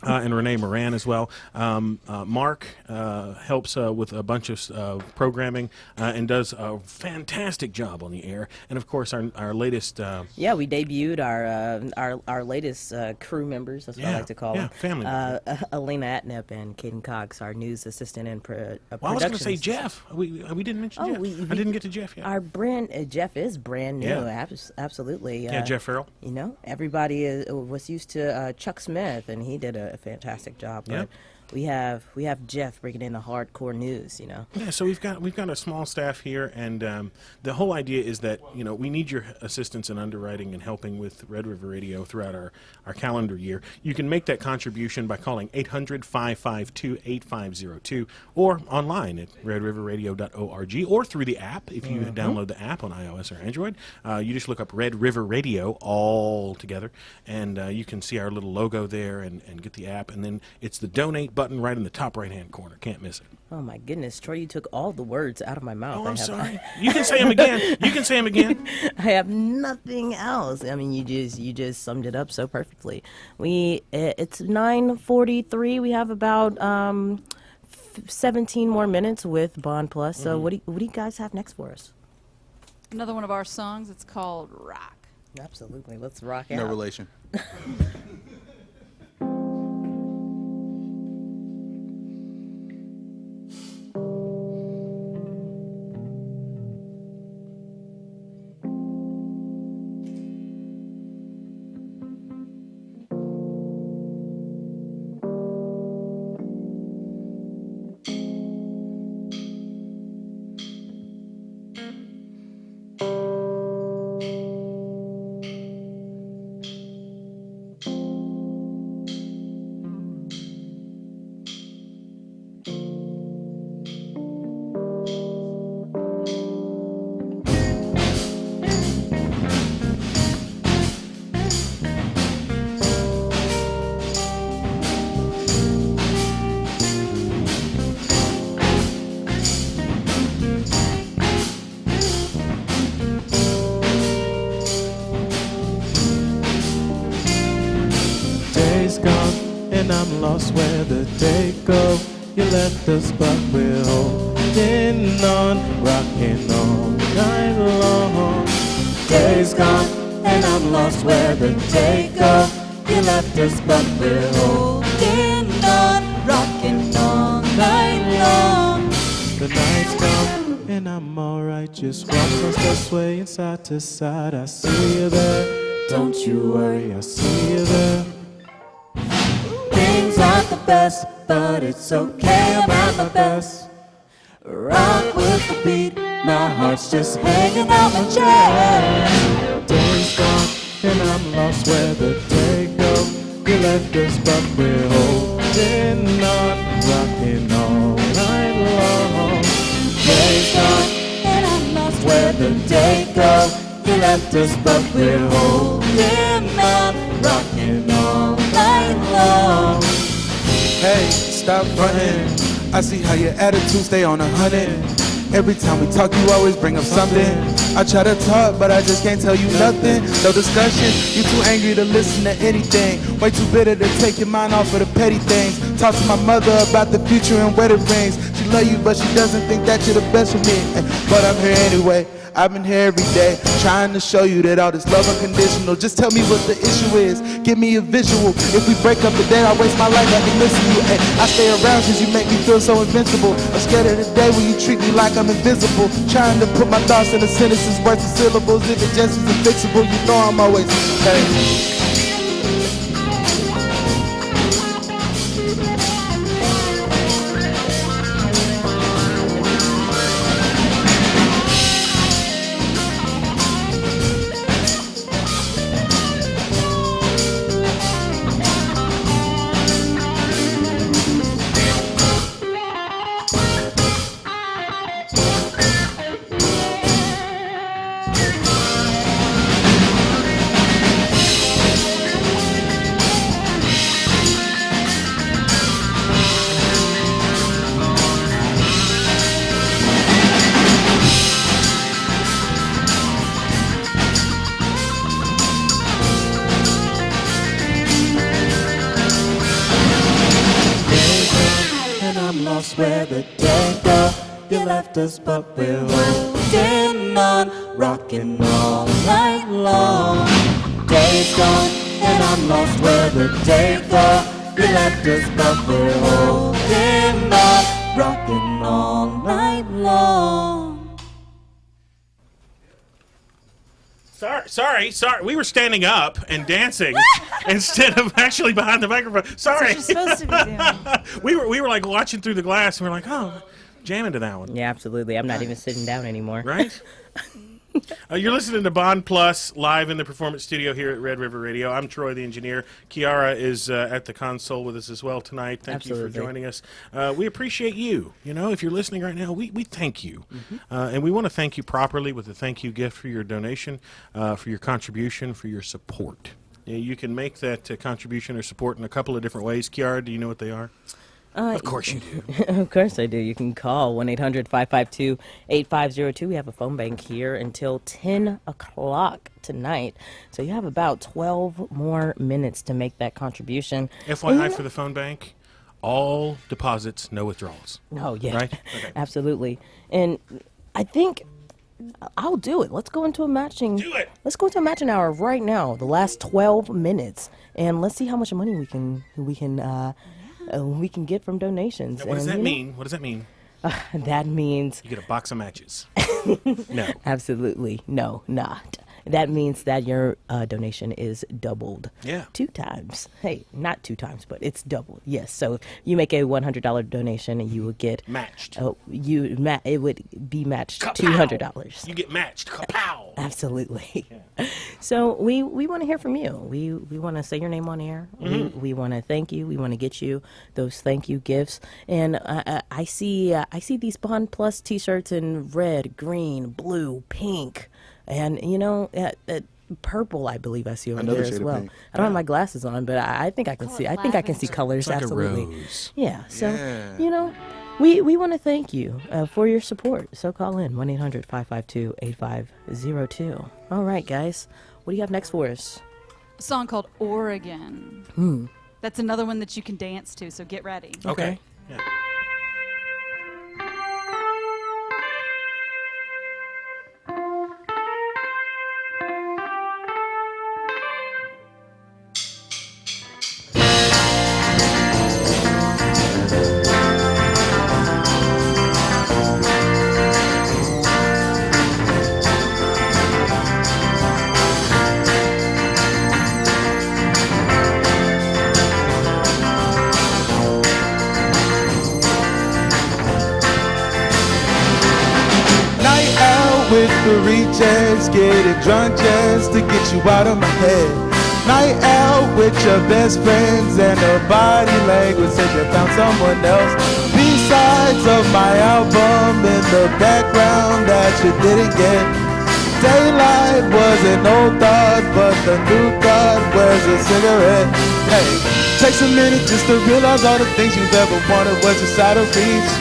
And Renee Moran as well. Mark helps with a bunch of programming and does a fantastic job on the air. And of course, our latest. We debuted our latest crew members. That's what I like to call them. Family. Elena Atnip and Caden Cox, our news assistant and production. I was going to say Jeff. We didn't mention Jeff. I didn't get to Jeff yet. Our Jeff is brand new. Yeah. Absolutely. Yeah, Jeff Farrell. Everybody was used to Chuck Smith, and he did a fantastic job. But we have Jeff bringing in the hardcore news. Yeah, so we've got a small staff here, and the whole idea is that we need your assistance in underwriting and helping with Red River Radio throughout our calendar year. You can make that contribution by calling 800-552-8502 or online at redriverradio.org or through the app if you download the app on iOS or Android. You just look up Red River Radio all together, and you can see our little logo there and get the app, and then it's the donate button right in the top right-hand corner. Can't miss it. Oh my goodness, Troy, you took all the words out of my mouth. Oh, I'm sorry. You can say them again. I have nothing else. I mean, you just summed it up so perfectly. It's 9:43. We have about 17 more minutes with Bond Plus. So what do you guys have next for us? Another one of our songs. It's called Rock. Absolutely. Let's rock out. No relation. I'm lost where the day go. You left us but we're holding on, rocking all night long. Days gone and I'm lost where the day go. You left us but we're holding on, rocking all night long. The night's gone and I'm alright, just walking us swaying side to side. I see you there, don't you worry, I see you there. Things aren't the best, but it's okay, I'm at my best. Rock with the beat, my heart's just hanging out my chest. Days gone, and I'm lost where the day go. You left us, but we're holding on, rocking all night long. Days gone, and I'm lost where the day go. You left us, but we're holding on, rocking all night long. Hey, stop running. I see how your attitude stay on 100. Every time we talk, you always bring up something. I try to talk, but I just can't tell you nothing. No discussion, you too angry to listen to anything. Way too bitter to take your mind off of the petty things. Talk to my mother about the future and wedding rings. She love you, but she doesn't think that you're the best for me. But I'm here anyway. I've been here every day, trying to show you that all this love unconditional. Just tell me what the issue is, give me a visual. If we break up today, I waste my life after missing you. Ay, I stay around cause you make me feel so invincible. I'm scared of the day when you treat me like I'm invisible. Trying to put my thoughts into sentences worth of syllables. If it just isn't fixable, you know I'm always okay. Where the day go, you left us, but we're holding on, rocking all night long. Day's gone, and I'm lost where the day go, you left us, but we're holding on, rocking all night long. Sorry. We were standing up and dancing instead of actually behind the microphone. Sorry. That's what you're supposed to be doing. we were like watching through the glass and we're like, oh, jamming to that one. Yeah, absolutely. I'm not even sitting down anymore. Right? You're listening to Bond Plus live in the Performance Studio here at Red River Radio. I'm Troy, the engineer. Kiara is at the console with us as well tonight. Thank you for joining us. We appreciate you. You know, if you're listening right now, we thank you. And we want to thank you properly with a thank you gift for your donation, for your contribution, for your support. You can make that contribution or support in a couple of different ways. Kiara, do you know what they are? Of course you do. Of course I do. You can call 1-800-552-8502. We have a phone bank here until 10 o'clock tonight. So you have about 12 more minutes to make that contribution. FYI for the phone bank, all deposits, no withdrawals. Oh, yeah. Right? Okay. Absolutely. And I think I'll do it. Let's go into a matching. Do it. Let's go into a matching hour right now, the last 12 minutes. And let's see how much money we can get from donations. Now, what does that mean? What does that mean? That means you get a box of matches. No. Absolutely. No, not. That means that your donation is doubled. Yeah. 2 times. Hey, not 2 times, but it's doubled. Yes. So if you make a $100 donation, and you would get matched. It would be matched Kapow! $200. You get matched. Kapow! Absolutely. Yeah. So we want to hear from you. We want to say your name on air. We want to thank you. We want to get you those thank you gifts. And I see these Bond Plus T-shirts in red, green, blue, pink. And, you know, purple, I believe I see over there as well. I don't have my glasses on, but I think I can see. I think I can see colors. It's like absolutely. a rose. Yeah. So, you know, we want to thank you for your support. So call in 1-800-552-8502. All right, guys. What do you have next for us? A song called Oregon. That's another one that you can dance to, so get ready. Okay. Yeah. With the reachers, getting drunk just to get you out of my head. Night out with your best friends and the body language said you found someone else. B-sides of my album in the background that you didn't get. Daylight was an old thought, but the new thought was a cigarette. Hey, takes a minute just to realize all the things you've ever wanted was just out of reach.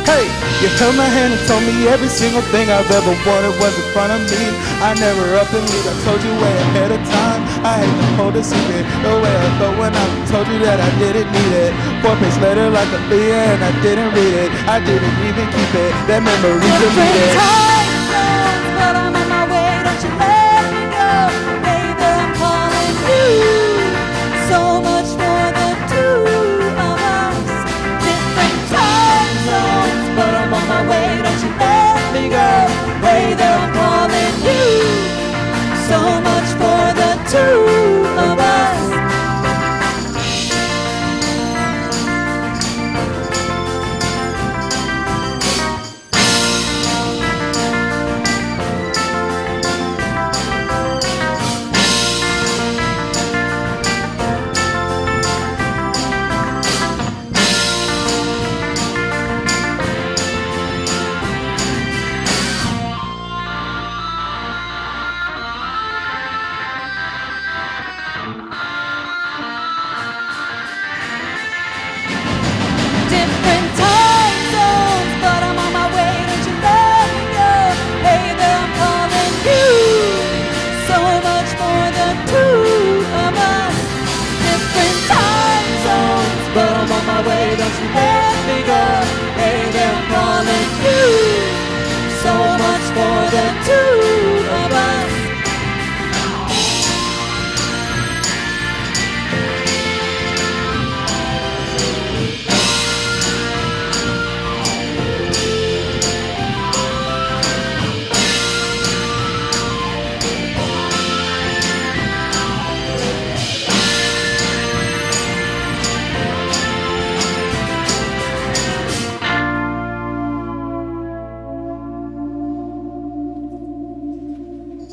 Hey, you held my hand and told me every single thing I've ever wanted was in front of me. I never up and leave, I told you way ahead of time. I hate to hold a secret, the way I felt when I told you that I didn't need it. 4-page letter like a Leah and I didn't read it. I didn't even keep it, that memory's deleted. But I'm on my way, don't you let me go. Baby, I'm calling you. So much for the two of us. Different time zones, but I'm on my way, don't you let me go. Baby, I'm calling you. So much for the two of us. Different time zones, but I'm on my way, don't you let me go. Baby, I'm calling you. So much for the two of us. Different time zones, but I'm on my way, don't you let me go. Baby, I'm calling you. So much for the two of us.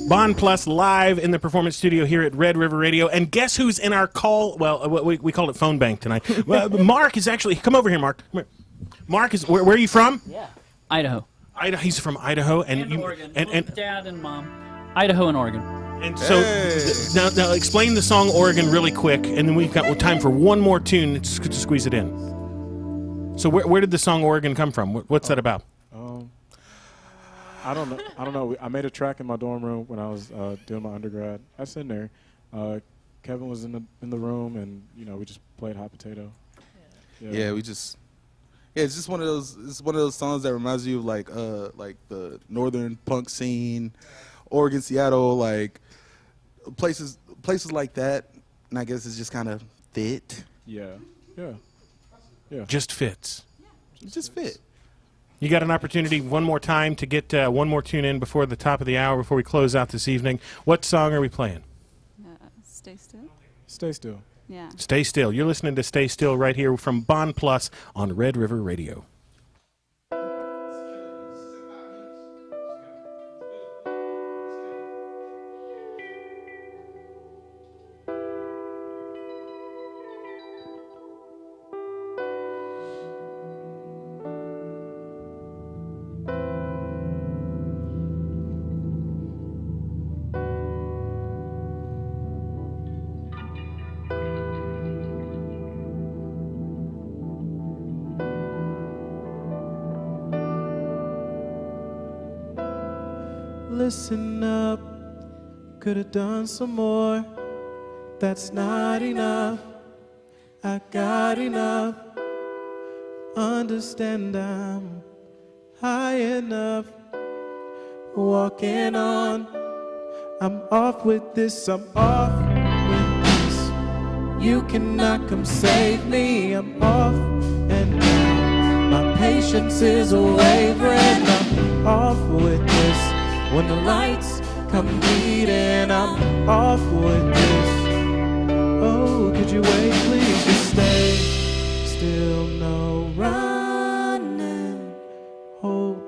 Bond Plus live in the performance studio here at Red River Radio. And guess who's in our call? Well, we call it phone bank tonight. Mark is actually, come over here, Mark. Come here. Mark is, where are you from? Yeah. Idaho. Idaho. He's from Idaho. And Oregon. And Dad and Mom. Idaho and Oregon. And so, now explain the song Oregon really quick, and then we've got time for one more tune to squeeze it in. So where did the song Oregon come from? What's that about? I don't know. I made a track in my dorm room when I was doing my undergrad. I was in there. Kevin was in the room, and we just played hot potato. Yeah, we just. Yeah, it's just one of those. It's one of those songs that reminds you of like the northern punk scene, Oregon, Seattle, like places like that. And I guess it's just kind of fit. Yeah. Just fits. It just fit. You got an opportunity one more time to get one more tune in before the top of the hour, before we close out this evening. What song are we playing? Stay Still. Stay Still. Yeah. Stay Still. You're listening to Stay Still right here from Bond Plus on Red River Radio. Listen up, could have done some more. That's not enough. I got enough. Understand I'm high enough. Walking on. I'm off with this. I'm off with this. You cannot come save me. I'm off and down. My patience is wavering. I'm off with this. When the lights come beating, I'm off with this. Oh, could you wait, please? Just stay still, no running. Hold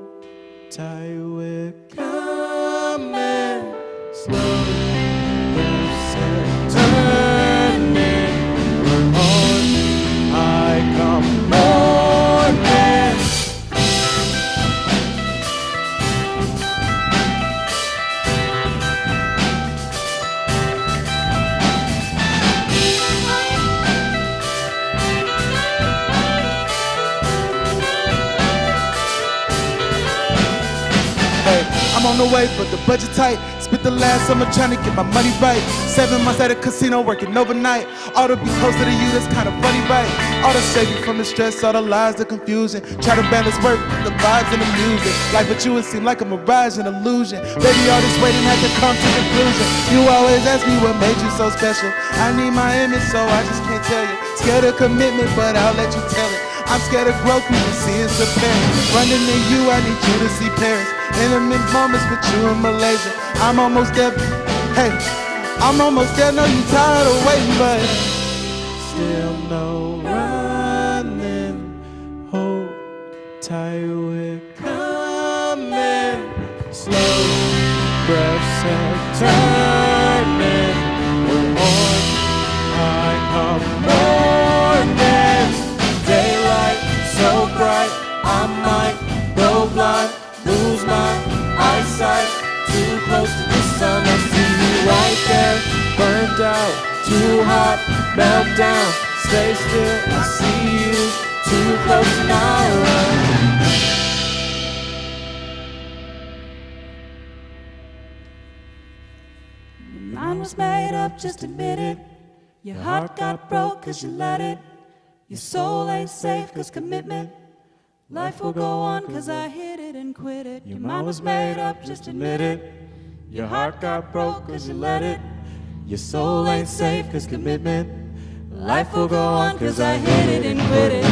tight, we're coming. Slowly, we're turning. We're on. I come morning. I'm on the way, but the budget tight. Spent the last summer trying to get my money right. 7 months at a casino working overnight. All to be close to the you, that's kind of funny, right? All to save you from the stress, all the lies, the confusion. Try to balance work, the vibes and the music. Life with you, it seemed like a mirage, an illusion. Baby, all this waiting had to come to conclusion. You always ask me what made you so special. I need my image, so I just can't tell you. Scared of commitment, but I'll let you tell it. I'm scared of growth, people see it's apparent. Running to you, I need you to see Paris. Intimate moments with you in Malaysia. I'm almost there, hey, I'm almost there. Know you tired of waiting, but still no running. Hold tight, we're coming. Slow breaths and turning. We're on high come morning. Daylight so bright, I might go blind, lose my eyesight. Too close to the sun, I see you right there. Burned out, too hot, melt down. Stay still, I see you. Too close now. Your mind was made up, just admit it. Your heart got broke cause you let it. Your soul ain't safe cause commitment. Life will go on cause I hit it and quit it. Your mind was made up, just admit it. Your heart got broke cause you let it. Your soul ain't safe cause commitment. Life will go on cause I hit it and quit it.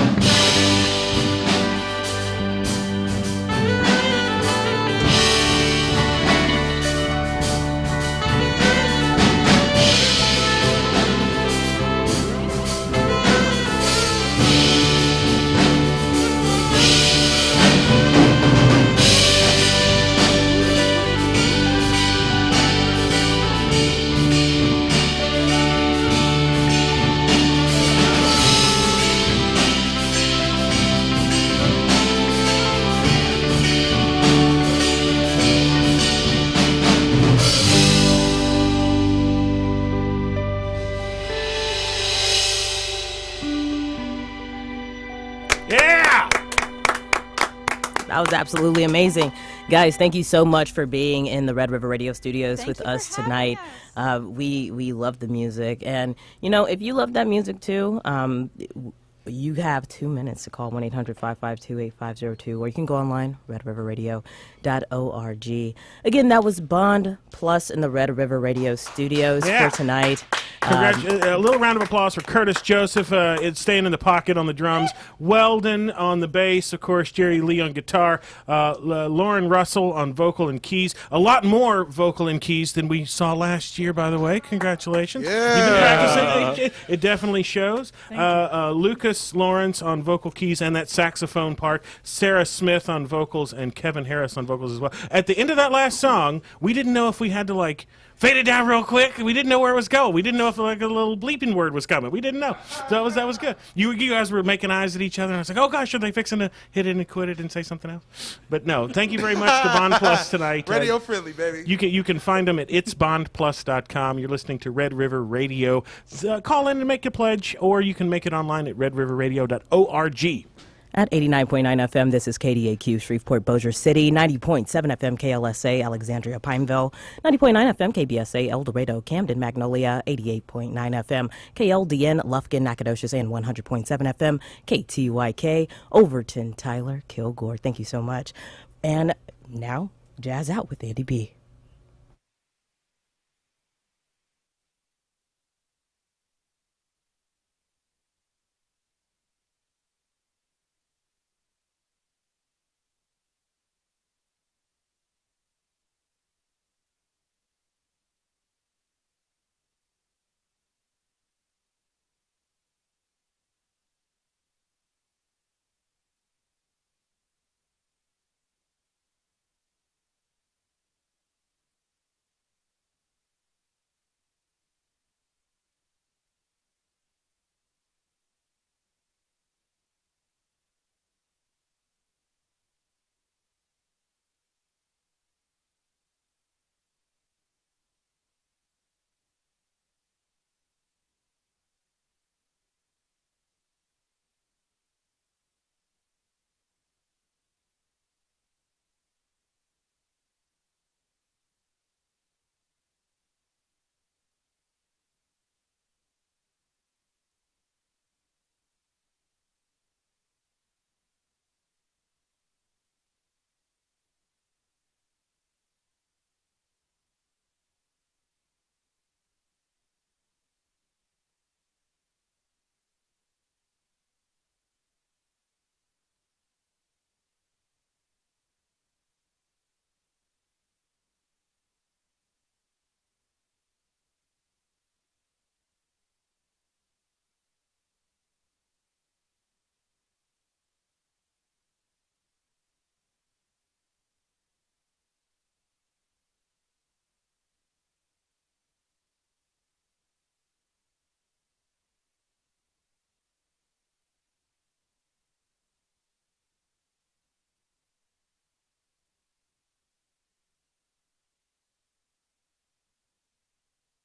That was absolutely amazing. Guys, thank you so much for being in the Red River Radio Studios with us tonight. We love the music. And, you know, if you love that music too, you have 2 minutes to call 1-800-552-8502, or you can go online, redriverradio.org. Again, that was Bond Plus in the Red River Radio Studios for tonight. A little round of applause for Curtis Joseph. It's staying in the pocket on the drums. Weldon on the bass. Of course, Jerry Lee on guitar. Lauren Russell on vocal and keys. A lot more vocal and keys than we saw last year, by the way. Congratulations. Yeah. You've been practicing. It definitely shows. Lucas Lawrence on vocal keys and that saxophone part. Sarah Smith on vocals and Kevin Harris on vocals as well. At the end of that last song, we didn't know if we had to, like, fade it down real quick. We didn't know where it was going. We didn't know if like a little bleeping word was coming. We didn't know. So that was good. You guys were making eyes at each other, and I was like, oh gosh, are they fixing to hit it and quit it and say something else? But no. Thank you very much to Bond Plus tonight. Radio friendly, baby. You can find them at itsbondplus.com. You're listening to Red River Radio. Call in and make a pledge, or you can make it online at redriverradio.org. At 89.9 FM, this is KDAQ, Shreveport, Bossier City, 90.7 FM, KLSA, Alexandria, Pineville, 90.9 FM, KBSA, El Dorado, Camden, Magnolia, 88.9 FM, KLDN, Lufkin, Nacogdoches, and 100.7 FM, KTYK, Overton, Tyler, Kilgore. Thank you so much. And now, jazz out with Andy B.